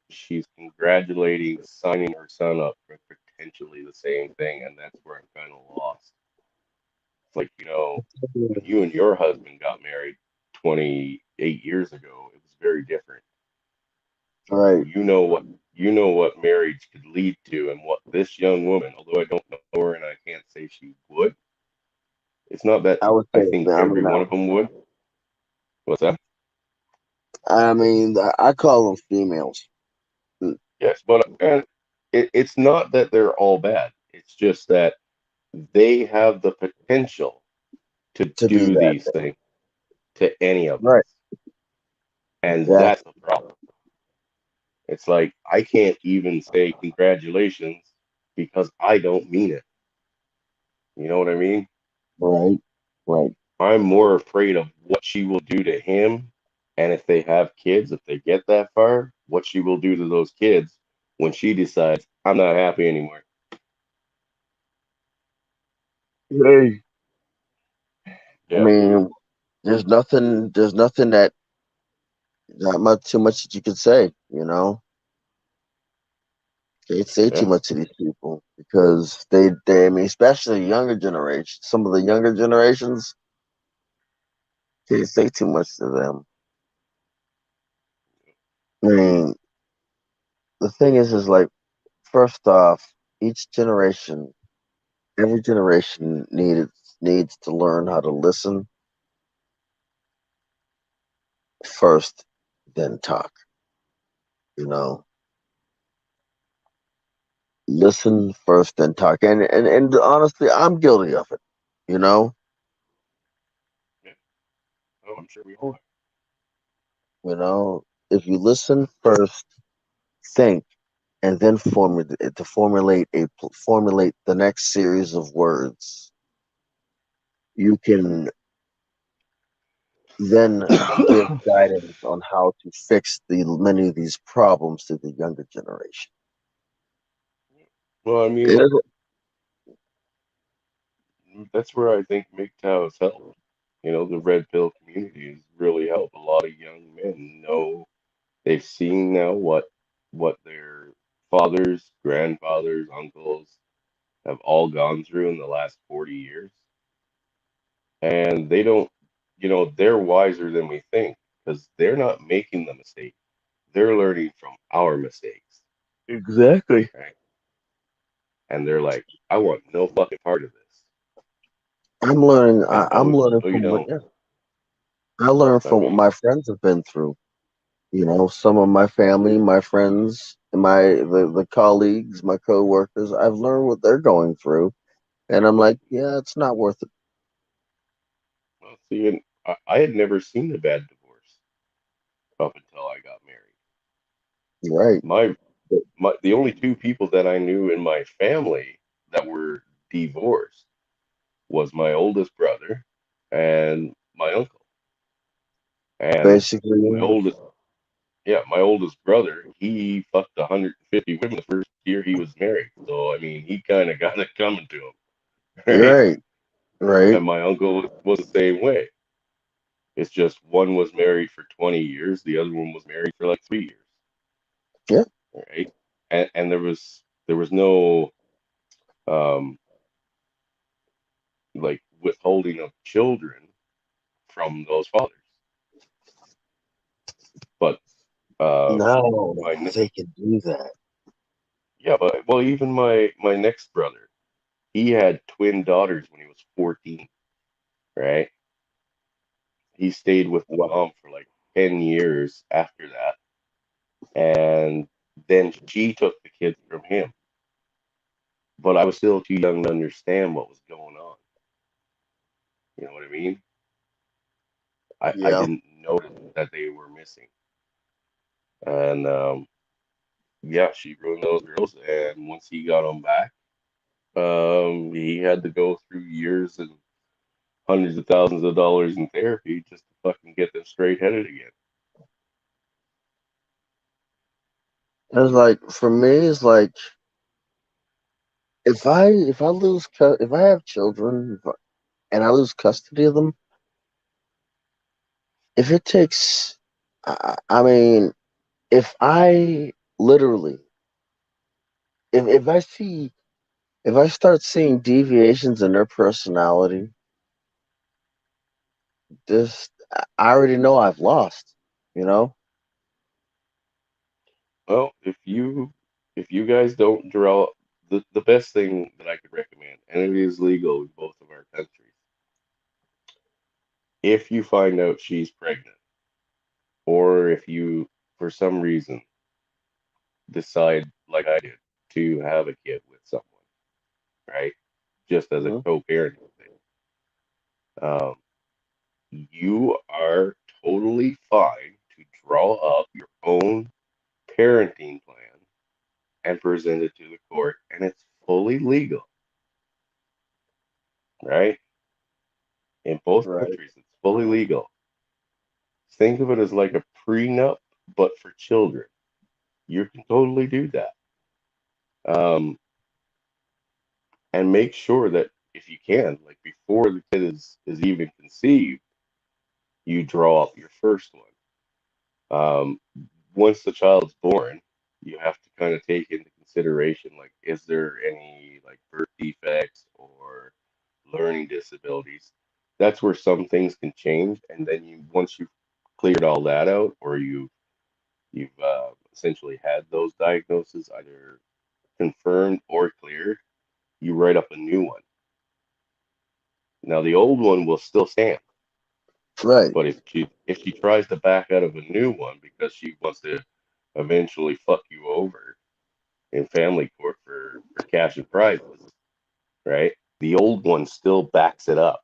she's congratulating signing her son up for potentially the same thing, and that's where I'm kind of lost. It's like, when you and your husband got married 28 years ago, it was very different. Right. You know what marriage could lead to, and what this young woman, although I don't know her and I can't say she would, it's not that I would I say, think I every mean, one of them would. What's that? I call them females. Yes, but it's not that they're all bad. It's just that they have the potential to To be do that. these things to any of Right. us, and that's Exactly. the problem. It's like I can't even say congratulations because I don't mean it. You know what I mean? Right. Right. I'm more afraid of what she will do to him, and if they have kids, if they get that far, what she will do to those kids when she decides I'm not happy anymore. Hey. I Yeah, mean, there's nothing that not much too much that you could say, you know. Can't say too yeah. much to these people because they I mean, especially the younger generation. Some of the younger generations can't say too much to them. I mean, the thing is like first off, each generation, every generation needs to learn how to listen first, then talk. You know, listen first, then talk. And honestly, I'm guilty of it. You know, Yeah. Oh, I'm sure we all are. if you listen first, think, and then formulate the next series of words, you can then give guidance on how to fix the many of these problems to the younger generation. Well, I It mean, is- that's where I think MGTOW has helped. The red pill community has really helped a lot of young men know they've seen now what their fathers, grandfathers, uncles have all gone through in the last 40 years. And they don't, they're wiser than we think because they're not making the mistake. They're learning from our mistakes, Exactly. right? And they're like, I want no fucking part of this. I'm learning. And I'm learning so, from what I learned I from what mean, my friends have been through. Some of my family, my friends, the colleagues, my coworkers. I've learned what they're going through, and I'm like, yeah, it's not worth it. well, see, and I had never seen a bad divorce up until I got married. Right. My the only two people that I knew in my family that were divorced was my oldest brother and my uncle. And my Basically, oldest, yeah, my oldest brother, he fucked 150 women the first year he was married. So I mean, he kind of got it coming to him, right? right, right. And my uncle was the same way. It's just one was married for 20 years, the other one was married for like 3 years, Yeah. right? And there was no um like withholding of children from those fathers. But No, my ne- they can do that. yeah, but well, even my next brother, he had twin daughters when he was 14, right? He stayed with the Wow. mom for like 10 years after that, and then she took the kids from him. But I was still too young to understand what was going on. You know what I mean? I Yeah. didn't notice that they were missing. And yeah, she ruined those girls. And once he got them back, he had to go through years and hundreds of thousands of dollars in therapy just to fucking get them straight headed again. It's like for me, it's like if I have children and I lose custody of them, if it takes, I mean, if I literally, if I see if I start seeing deviations in their personality, just I already know I've lost. You know? Well, if you guys don't draw the best thing that I could recommend, and it is legal in both of our countries, if you find out she's pregnant, or if you for some reason decide, like I did, to have a kid with someone, right? Just as a Mhm. co-parenting thing, um, you are totally fine to draw up your own parenting plan and present it to the court, and it's fully legal, right? In both Right. countries, it's fully legal. Think of it as like a prenup, but for children. You can totally do that. Um, and make sure that if you can, like before the kid is even conceived, you draw up your first one. Once the child's born, you have to kind of take into consideration, like, is there any like birth defects or learning disabilities? That's where some things can change, and then you once you've cleared all that out, or you've essentially had those diagnoses either confirmed or cleared, you write up a new one. Now the old one will still stand, Right. but if she tries to back out of a new one because she wants to eventually fuck you over in family court for cash and prizes, right? The old one still backs it up,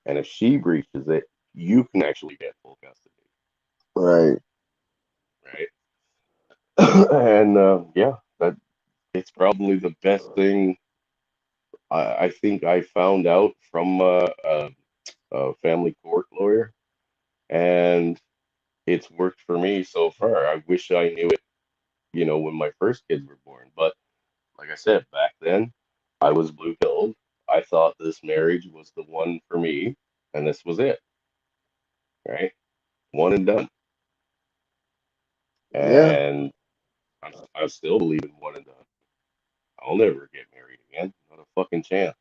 and if she breaches it, you can actually get full custody, Right. right? And yeah, that it's probably the best thing I think I found out from a family court lawyer, and it's worked for me so far. I wish I knew it, when my first kids were born. But like I said, back then, I was blue pilled. I thought this marriage was the one for me, and this was it, right? One and done. Yeah. And I still believe in one and done. I'll never get married again. Not a fucking chance.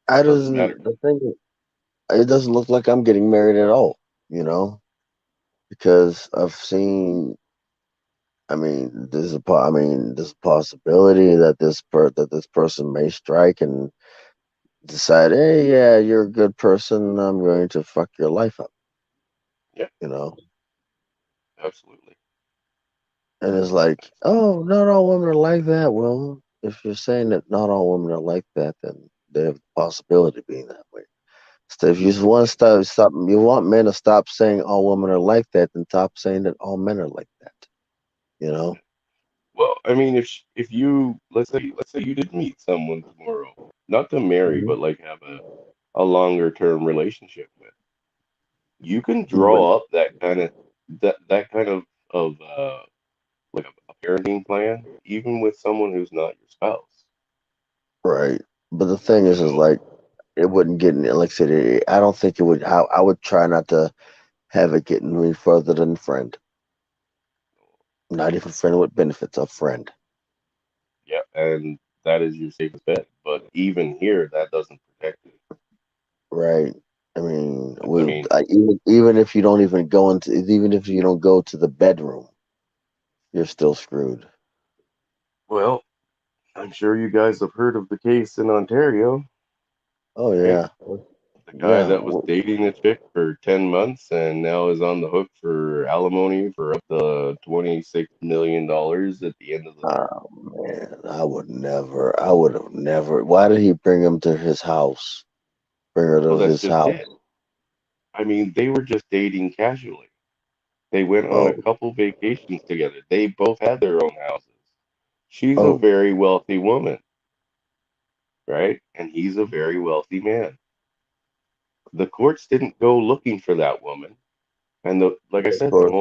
I Doesn't matter. doesn't the thing. It doesn't look like I'm getting married at all. You know, because I've seen. I mean, there's a possibility that this person may strike and decide, hey, yeah, you're a good person. I'm going to fuck your life up. Yeah, You know, absolutely. and it's like, oh, not all women are like that. Well, if you're saying that not all women are like that, then they have the possibility of being that way. So if you just want to stop, you want men to stop saying all women are like that, then stop saying that all men are like that. You know? Well, I mean, if you let's say you did meet someone tomorrow, not to marry, Mhm. but like have a longer term relationship with, you can But draw up that kind of like a parenting plan, even with someone who's not your spouse. right. But the thing You is know, like it wouldn't get any. Like I said, I don't think it would. I would try not to have it get any further than friend. Not even friend with benefits, a friend. yeah, and that is your safest bet. But even here, that doesn't protect you. Right. I mean, I mean, even if you don't even go into, even if you don't go to the bedroom, you're still screwed. well, I'm sure you guys have heard of the case in Ontario, Oh right? yeah, The guy yeah. that was dating a chick for 10 months and now is on the hook for alimony for up to $26 million at the end of the term. Oh man, I would never. I would have never. Why did he bring him to his house? Bring her Well, to that's his just house. it. I mean, they were just dating casually. They went on a Oh, couple vacations together. They both had their own houses. She's a oh, very wealthy woman, right? And he's a very wealthy man. The courts didn't go looking for that woman. And like I of said, course.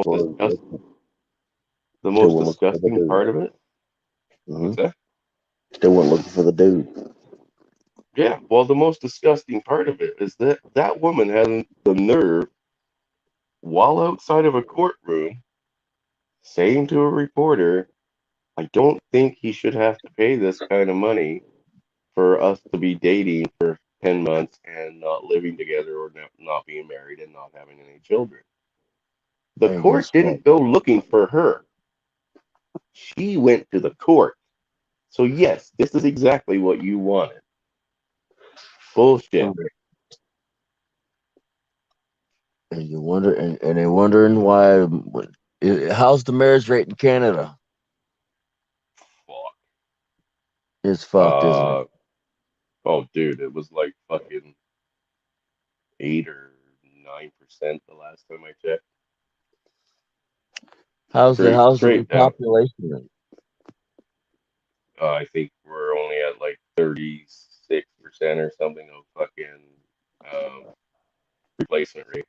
the They most weren't looking for the disgusting dude. part of it. Hmm. What's that? They weren't looking for the dude. Yeah, well, the most disgusting part of it is that that woman had the nerve, while outside of a courtroom, saying to a reporter, I don't think he should have to pay this kind of money for us to be dating for 10 months and not living together or not being married and not having any children. The And court guess what? didn't go looking for her. She went to the court. So, yes, this is exactly what you wanted. Bullshit. And you wonder, and they're wondering why. How's the marriage rate in Canada? Fuck. It's fucked, isn't it? Oh, dude, it was like fucking 8 or 9% the last time I checked. How's the Straight down. repopulation rate? I think we're only at like 36% or something of fucking replacement rate.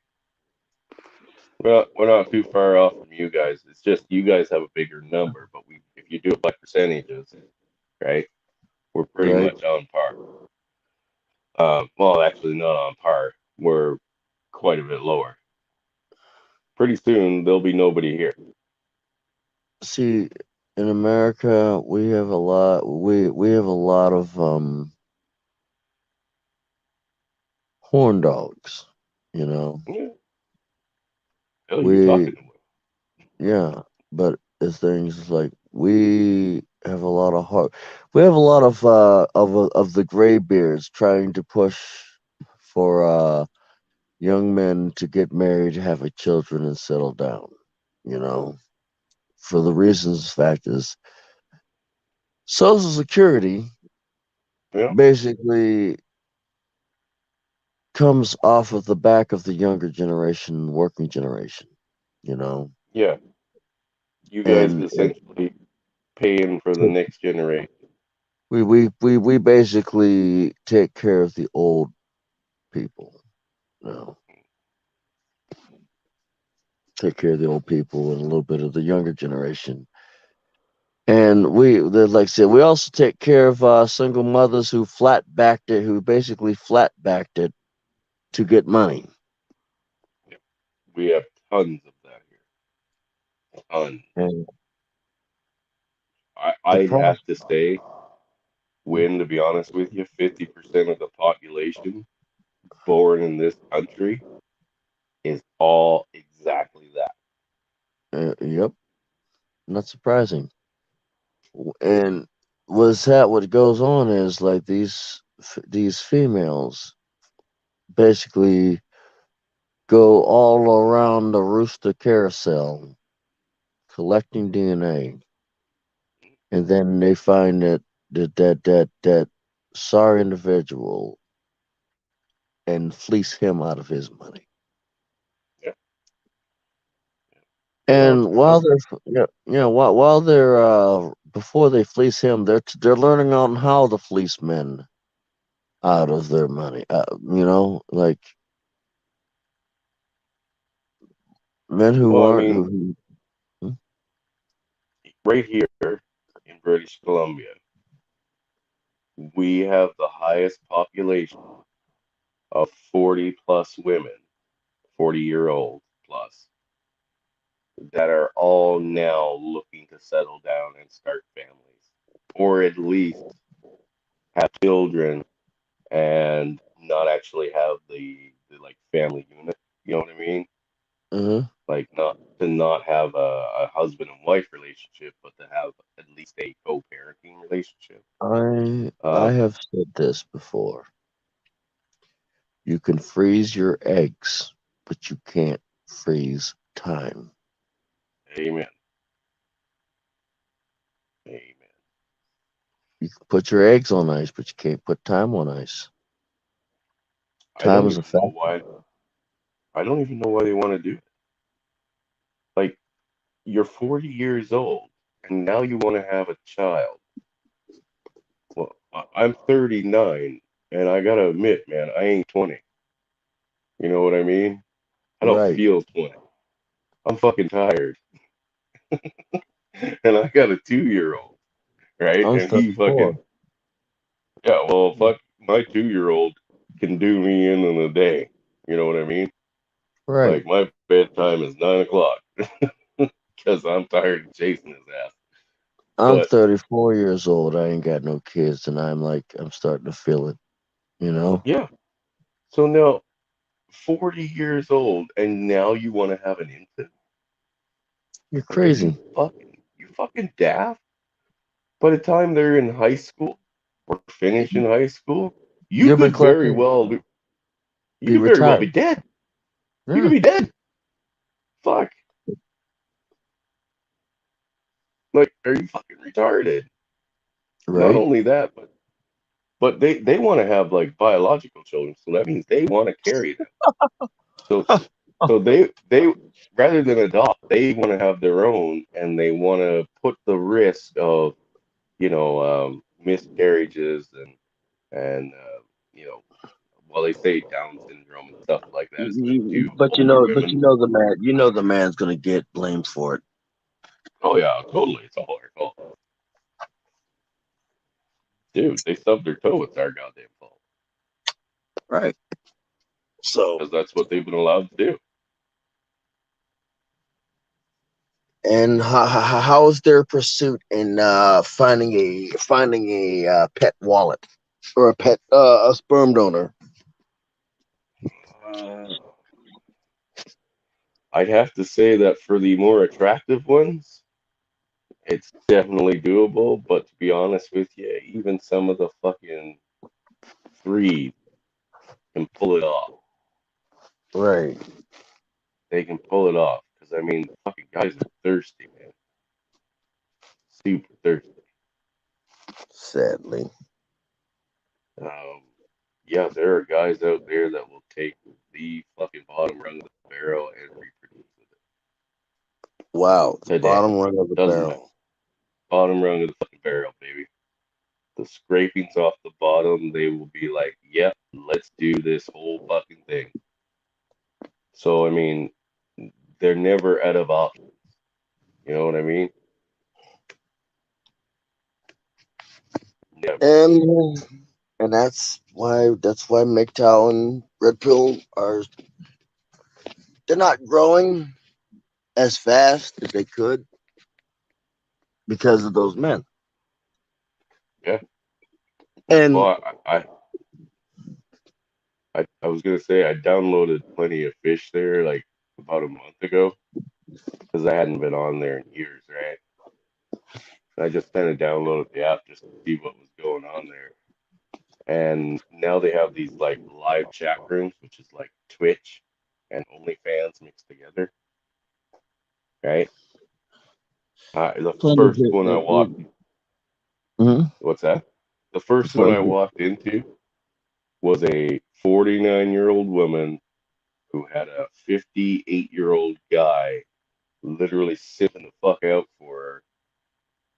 Well, we're not too far off from you guys. It's just you guys have a bigger number, but if you do it by percentages, right, we're pretty Right. much on par. Well, actually, not on par. We're quite a bit lower. Pretty soon, there'll be nobody here. See, in America, we have a lot. We have a lot of horn dogs. You know, Yeah. Hell, you're we talking to me. yeah, but it's things like we have a lot of heart. We have a lot of the graybeards trying to push for young men to get married, have a children, and settle down. You know, for the reasons fact is Social Security Yeah, basically comes off of the back of the younger generation, working generation, you know, yeah. You guys and essentially paying for the next generation. we basically take care of the old people, you know, take care of the old people and a little bit of the younger generation. And like I said, we also take care of single mothers who who basically flat backed it to get money. We have tons of that here. Tons. And the I'd problem, have to say, to be honest with you, 50% of the population born in this country is all exactly that. yep, not surprising. And what goes on is like these females basically go all around the rooster carousel collecting DNA, and then they find that sorry individual and fleece him out of his money. Yeah. No, it's And while they're while they're before they fleece him, they're learning on how to fleece men out of their money. Like men who well, I aren't mean, who. Hmm? right here in British Columbia, we have the highest population of 40 plus women, 40-year-old plus, that are all now looking to settle down and start families, or at least have children and not actually have the like family unit. You know what I mean? Uh-huh. Like not have a husband and wife relationship, but to have at least a co-parenting relationship. I Um, have said this before. You can freeze your eggs, but you can't freeze time. amen, amen. You can put your eggs on ice, but you can't put time on ice. I Time don't is a even know factor. why. I don't even know why they want to do it. Like you're 40 years old and now you want to have a child. Well, I'm 39 and I gotta admit, man, I ain't 20. You know what I mean? I don't Right. feel 20. I'm fucking tired. And I got a 2-year old, right? I'm And he 34. fucking, yeah, well, fuck, my 2-year old can do me in a day. You know what I mean? Right. Like my bedtime is 9 o'clock because I'm tired of chasing his ass. I'm But 34 years old. I ain't got no kids, and I'm starting to feel it. You know, yeah, so now 40 years old, and now you want to have an infant? you're Like, are crazy, you fucking daft? By the time they're in high school or finish in high school, you you'll be could very collecting, well you be could very well be retired. dead. You could Yeah, be dead. Fuck. Like, are you fucking retarded? Not right. only that, but they want to have like biological children, so that means they want to carry them. So so they rather than adopt, they want to have their own, and they want to put the risk of miscarriages and well, they say Down syndrome and stuff like that, especially to But older but women. the man's gonna get blamed for it. Oh yeah, totally, it's all our fault, dude. They stubbed their toe. It's our goddamn fault Right. So, because that's what they've been allowed to do. and how's their pursuit in finding a pet wallet or a sperm donor? Uh, I'd have to say that for the more attractive ones, it's definitely doable. But to be honest with you, even some of the fucking three can pull it off. Right. They can pull it off because I mean, fucking guys are thirsty, man. Super thirsty. Sadly. Um, yeah, there are guys out there that will take the fucking bottom rung of the barrel and reproduce with it Wow. The today. bottom rung of the Doesn't matter. barrel. Bottom rung of the fucking barrel, baby. The scrapings off the bottom, they will be like, yep, let's do this whole fucking thing. So, I mean, they're never out of options. You know what I mean? Never. And that's why MGTOW and Red Pill they're not growing as fast as they could because of those men. Yeah. And Well, I was gonna say I downloaded Plenty of Fish there like about a month ago because I hadn't been on there in years, right? I just kind of downloaded the app just to see what was going on there. And now they have these like live chat rooms, which is like Twitch and OnlyFans mixed together, right? The plenty of first one I walked, Mhm. what's that? The first one I Plenty. walked into was a 49-year-old woman who had a 58-year-old guy literally sipping the fuck out for her.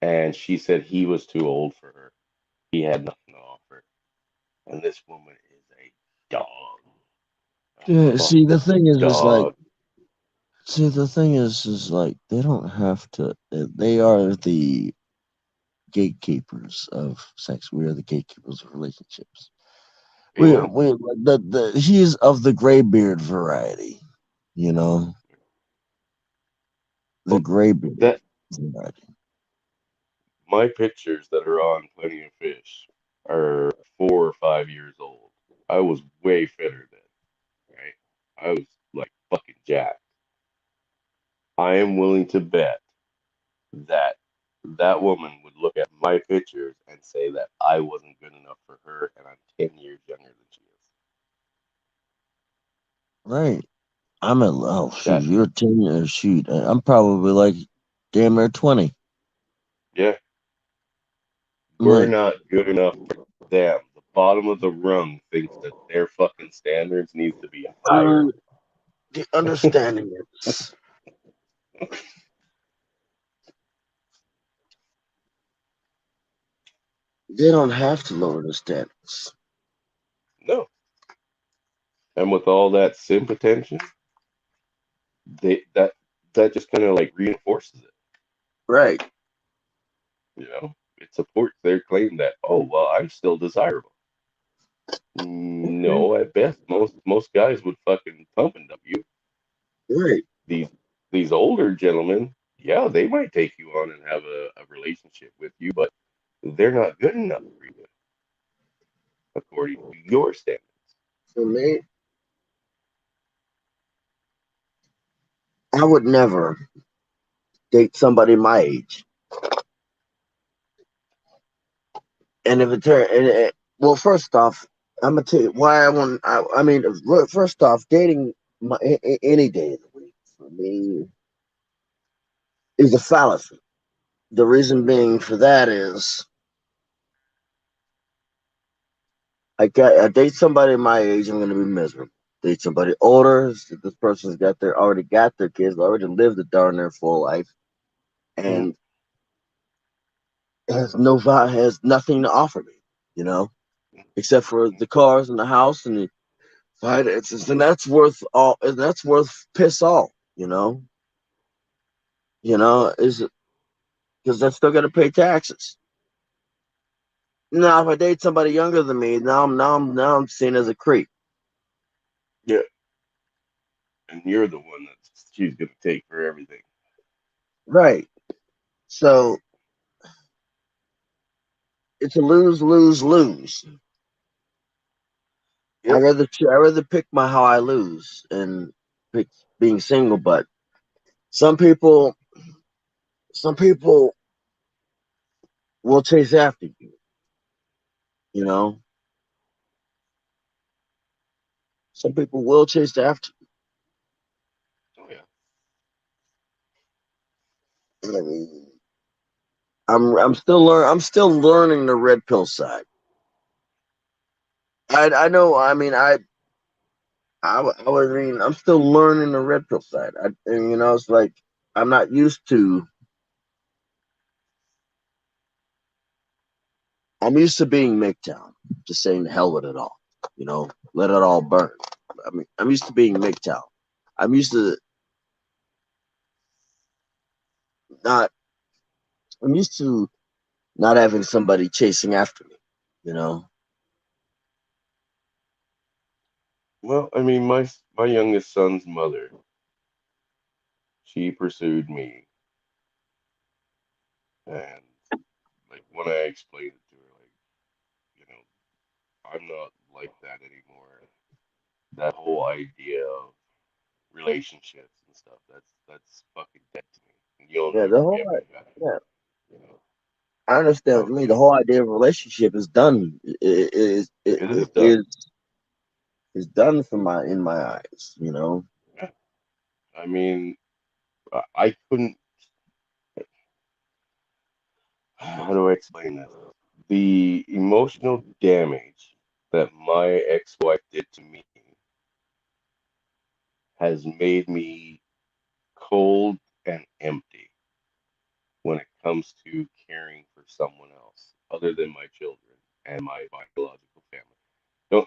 And she said he was too old for her. He had nothing to offer. And this woman is a dog. A Yeah, see, the fucking thing is like, dog. they don't have to. They are the gatekeepers of sex. We are the gatekeepers of relationships. Amen. He is of the gray beard variety, you know, the Well, gray beard that variety. my pictures that are on Plenty of Fish are 4 or 5 years old. I was way fitter then, right? I was like fucking jacked. I am willing to bet that that woman would look at my pictures and say that I wasn't good enough for her, and I'm 10 years younger than she is. Right. Oh shoot, That, you're 10 years. Shoot, I'm probably like damn near 20. yeah, I'm we're like, not good enough for them. The bottom of the rung thinks that their fucking standards needs to be higher. the understanding is they don't have to lower the standards. No. And with all that simp attention, they that just kind of like reinforces it. Right. It supports their claim that, oh well, I'm still desirable. Okay. No, at best, most guys would fucking pump and dump you. Right. These these older gentlemen, yeah, they might take you on and have a relationship with you, but they're not good enough for you according to your standards. For me, I would never date somebody my age. And if it turn, well, first off, I'm gonna tell you why I want. I mean, first off, dating any day of the week for me is a fallacy. The reason being for that is I date somebody my age, I'm gonna be miserable. Date somebody older, this person's already got their kids, already lived a darn near full life, Mhm. and has nothing to offer me, you know, except for the cars and the house and the finances, and that's worth piss all, is because I still got to pay taxes. Now, if I date somebody younger than me, now I'm seen as a creep. Yeah, and you're the one that she's gonna take for everything. Right. So it's a lose, lose, lose. Yep. I rather pick my how I lose and pick being single. But some people, some people will chase after you. You know, some people will chase after Oh yeah. you. I mean, I'm still learning the red pill side. I know. I mean, I mean, I'm still learning the red pill side. And it's like I'm not used to. I'm used to being MGTOW, just saying the hell with it all. Let it all burn. I mean, I'm used to being MGTOW. I'm used to not. I'm used to not having somebody chasing after me. You know. Well, I mean, my youngest son's mother, she pursued me, and like when I explained it to her, like, you know, I'm not like that anymore. That whole idea of relationships and stuff, that's fucking dead to me. And you'll Yeah. The never whole. get me back. Yeah. You know, I understand what so you mean. The whole idea of a relationship is done. it is done. Is done for my in my eyes. You know. Yeah. I mean, I couldn't. How do I explain this? The emotional damage that my ex-wife did to me has made me cold and empty when it comes to caring for someone else other than my children and my biological family.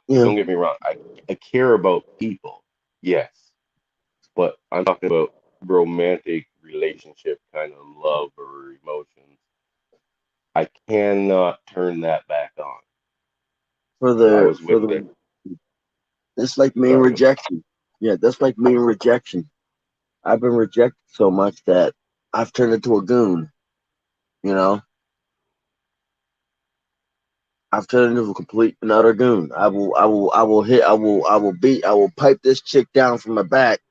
Yeah. Don't get me wrong. I care about people, yes, but I'm talking about romantic relationship kind of love or emotions. I cannot turn that back on. I was For with the that. That's like me and Sorry. rejection. Yeah, that's like me and rejection. I've been rejected so much that I've turned into a goon. You know, I've turned into a complete and utter goon. I will pipe this chick down from my back.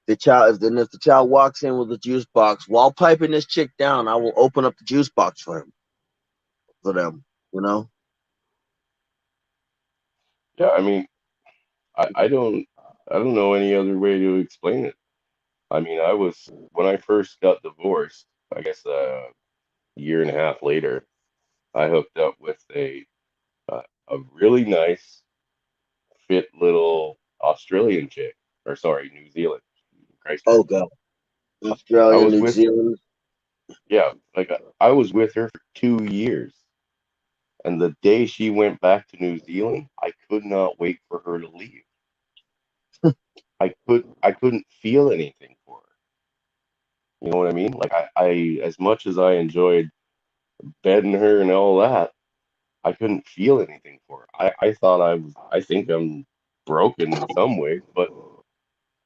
If the child walks in with a juice box, while piping this chick down, I will open up the juice box for them. You know, Yeah, I mean, I I don't know any other way to explain it. I mean, I was when I first got divorced, I guess year and a half later, I hooked up with a really nice, fit little Australian chick, or sorry, New Zealand, oh Christchurch. god, I Australia, was New with, Zealand. yeah, like I was with her for 2 years, and the day she went back to New Zealand, I could not wait for her to leave. I couldn't feel anything for her. You know what I mean? Like I as much as I enjoyed bedding her and all that, I couldn't feel anything for her. I thought I think I'm broken in some ways, but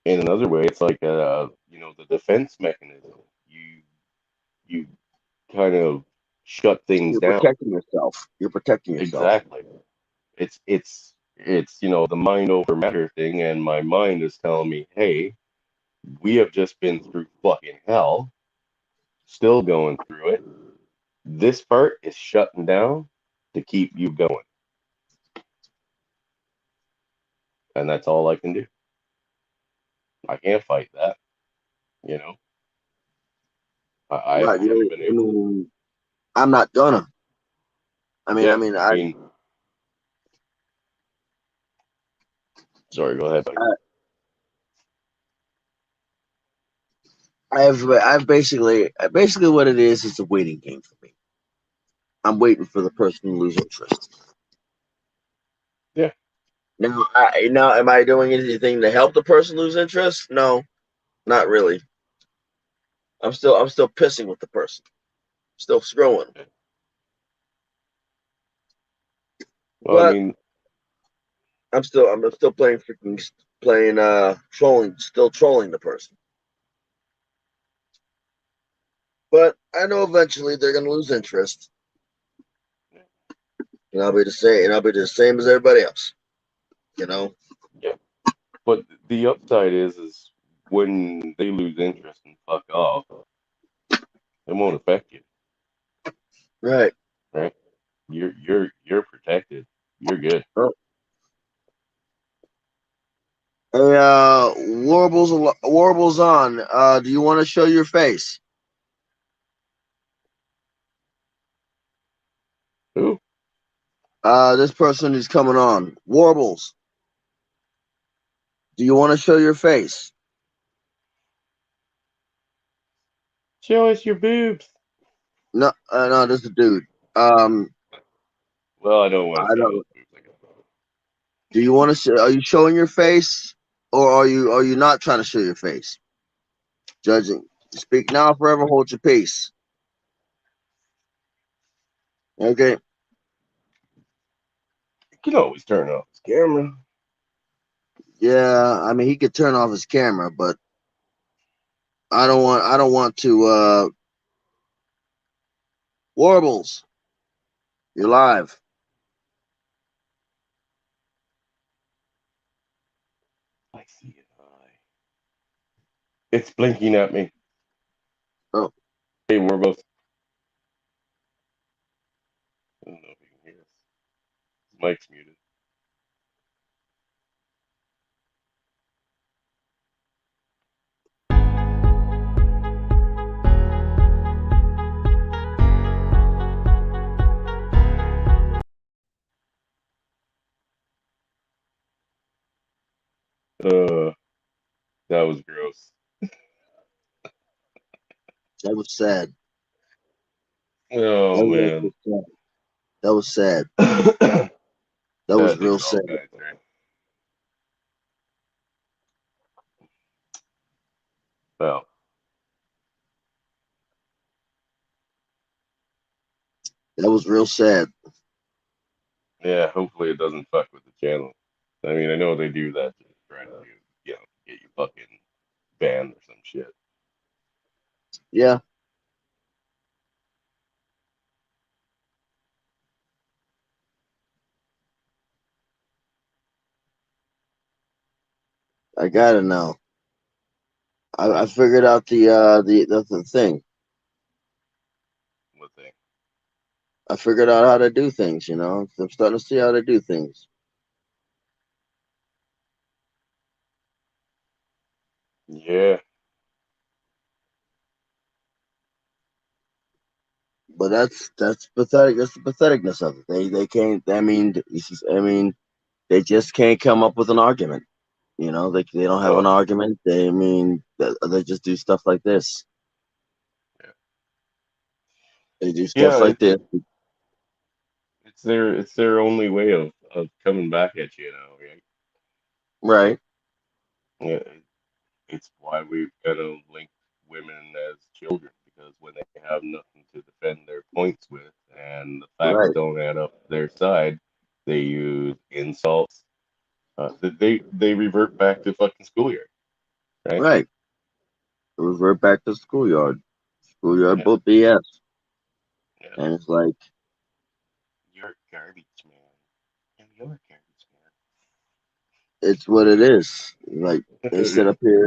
in another way, it's like the defense mechanism. you kind of shut things You're down. protecting yourself. You're protecting yourself. Exactly. It's the mind over matter thing, and my mind is telling me, hey, we have just been through fucking hell, still going through it. This part is shutting down to keep you going. And that's all I can do. I can't fight that, you know. I Right. haven't been able to. I'm not gonna. Yeah, I mean, sorry, go ahead, buddy. I've basically what it is. It's a waiting game for me. I'm waiting for the person to lose interest. Yeah. Now, am I doing anything to help the person lose interest? No, not really. I'm still pissing with the person. Still screwing. Well, I But mean, I'm still playing trolling, still trolling the person. But I know eventually they're gonna lose interest. And I'll be the same as everybody else. You know? yeah. But the upside is when they lose interest and fuck off, it won't affect you, Right. right? You're protected. You're good. Oh. Hey, Warble's on. Do you want to show your face? Who? This person is coming on. Warbles. Do you want to show your face? Show us your boobs. No, no, this is a dude. Well, I don't want I to see those don't. boobs. Do you want to show? Are you showing your face, or are you not trying to show your face? Judging. Speak now, forever hold your peace. Okay. You can always turn off his camera. Yeah, I mean he could turn off his camera, but I don't want to. Warbles, you're live. I see an eye. It's blinking at me. Oh, Hey, Warbles. I don't know if you can hear us. His mic's muted. That was gross. that was sad. Oh man. That was sad. That That was real dude's all sad. kinds, right? Well, That was real sad. yeah, hopefully it doesn't fuck with the channel. I mean, I know they do that to try to, get you fucking banned or some shit. Yeah. I gotta know. I figured out the thing. What thing? I figured out how to do things. You know, I'm starting to see how to do things. Yeah. But that's pathetic. That's the patheticness of it. They can't. I mean, they just can't come up with an argument. You know, they don't have an Well, argument. They just do stuff like this. yeah. They do stuff Yeah, like this. it's their only way of coming back at you, right? Right. Yeah, it's why we've kind of linked women as children because when they have nothing to defend their points with and the facts Right. don't add up their side, they use insults. They revert back to fucking schoolyard, right? Right. Revert back to schoolyard. We are Yeah. both BS. Yeah. And it's like, You're garbage, man. And you're garbage, it's what it is. Like, they sit man. up here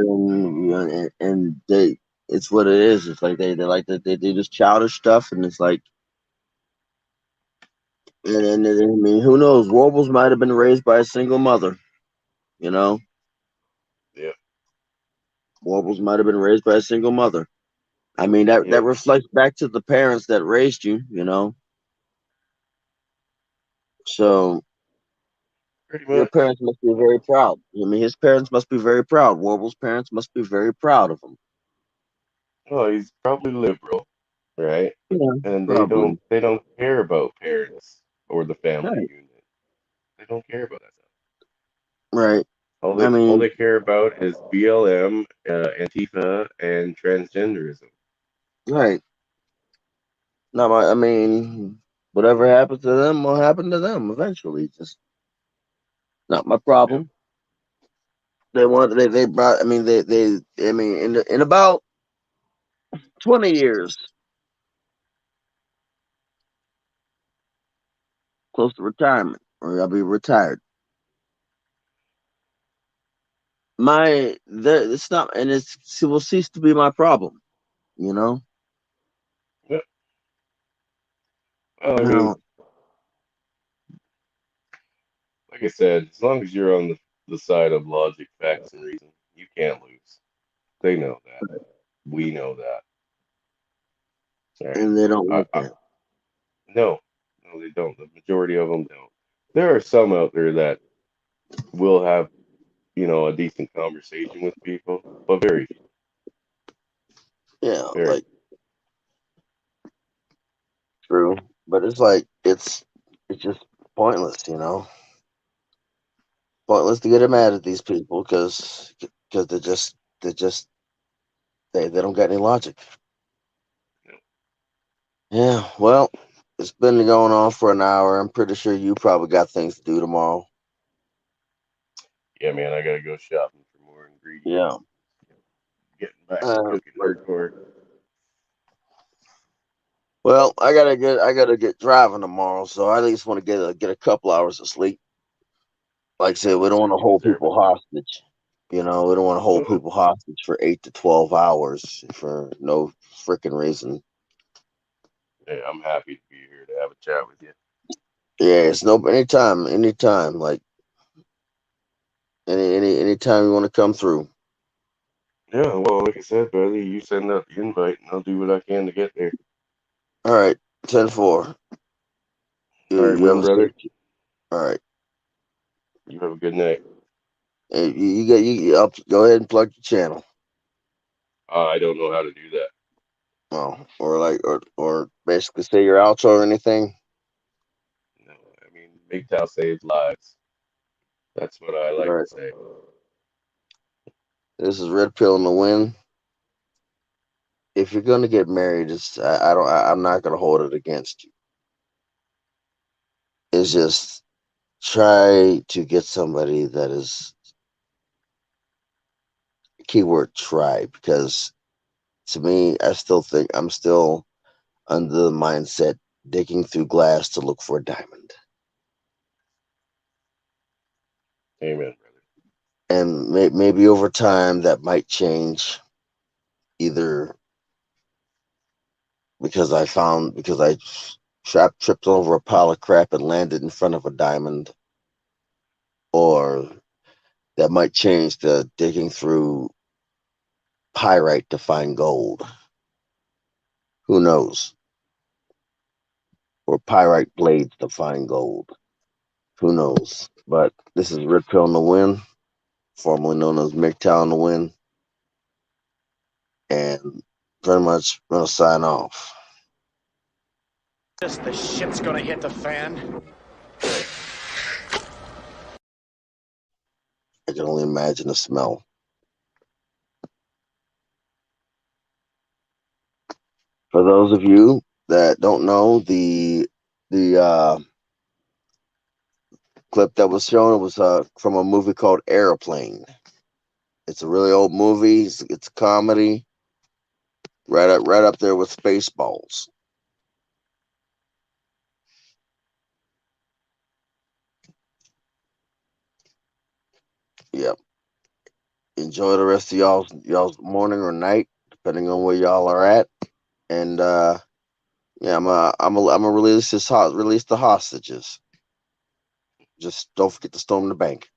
and they, it's what it is. It's like they like that they do this childish stuff, and it's like, and I mean, who knows? Warbles might have been raised by a single mother, you know? Yeah. Warbles might have been raised by a single mother. I mean, that Yep. reflects back to the parents that raised you, you know? So Pretty your much. parents must be very proud. I mean, his parents must be very proud. Warble's parents must be very proud of him. Well, he's probably liberal, right? Yeah, And probably. they don't care about parents or the family Right. unit. They don't care about that stuff. Right. I All mean, they care about is BLM, Antifa, and transgenderism. right. Not my. I mean, whatever happens to them will happen to them eventually. Just not my Yep. problem. They brought. I mean, they. I mean, in about 20 years, close to retirement, or I'll be retired. It's not, and it will cease to be my problem. You know. Yep. Well, I mean, Now, like I said, as long as you're on the side of logic, facts, and reason, you can't lose. They know that. We know that. All right. and they don't like I, that. no, no, they don't. The majority of them don't. There are some out there that will have, a decent conversation with people, but very few. Yeah, Very like true, but it's like it's just pointless. You know, pointless to get mad at these people because they just they don't get any logic. few. Yeah, well, it's been going on for an hour. I'm pretty sure you probably got things to do tomorrow. Yeah, man, I gotta go shopping for more Yeah. ingredients. Getting back to cooking But, hardcore. well, I gotta get driving tomorrow, so I at least want to get a couple hours of sleep. Like I said, we don't want to You hold deserve people it, man. hostage. You know, we don't want to hold Uh-uh. people hostage for 8 to 12 hours for no freaking reason. Yeah, I'm happy to be here to have a chat with you. Yeah, it's no anytime. Like anytime you want to come through. Yeah, well, like I said, buddy, you send out the invite, and I'll do what I can to get there. All right, 10-4. You All right, you have man, a brother. safe. All right. You have a good night. Hey, you get go ahead and plug your channel. I don't know how to do that. Oh, or basically say your outro or anything. No, I mean, MGTOW saves lives. That's what I All like to right. say. This is Red Pill in the Wind. If you're gonna get married, I'm not gonna hold it against you. It's just try to get somebody that is keyword try, because to me, I still think I'm still under the mindset digging through glass to look for a diamond. Amen, brother. And maybe over time that might change, either because I tripped over a pile of crap and landed in front of a diamond, or that might change to digging through pyrite to find gold. Who knows? Or pyrite blades to find gold. Who knows? But this is Red Pill in the Wind, formerly known as MGTOW in the Wind, and pretty much gonna sign off. The shit's gonna hit the fan. I can only imagine the smell. For those of you that don't know, the clip that was shown was from a movie called Airplane. It's a really old movie. It's a comedy. right up there with Spaceballs. Yep. Enjoy the rest of y'all's morning or night, depending on where y'all are at. And yeah, I'm a release the hostages. Just don't forget to storm the bank.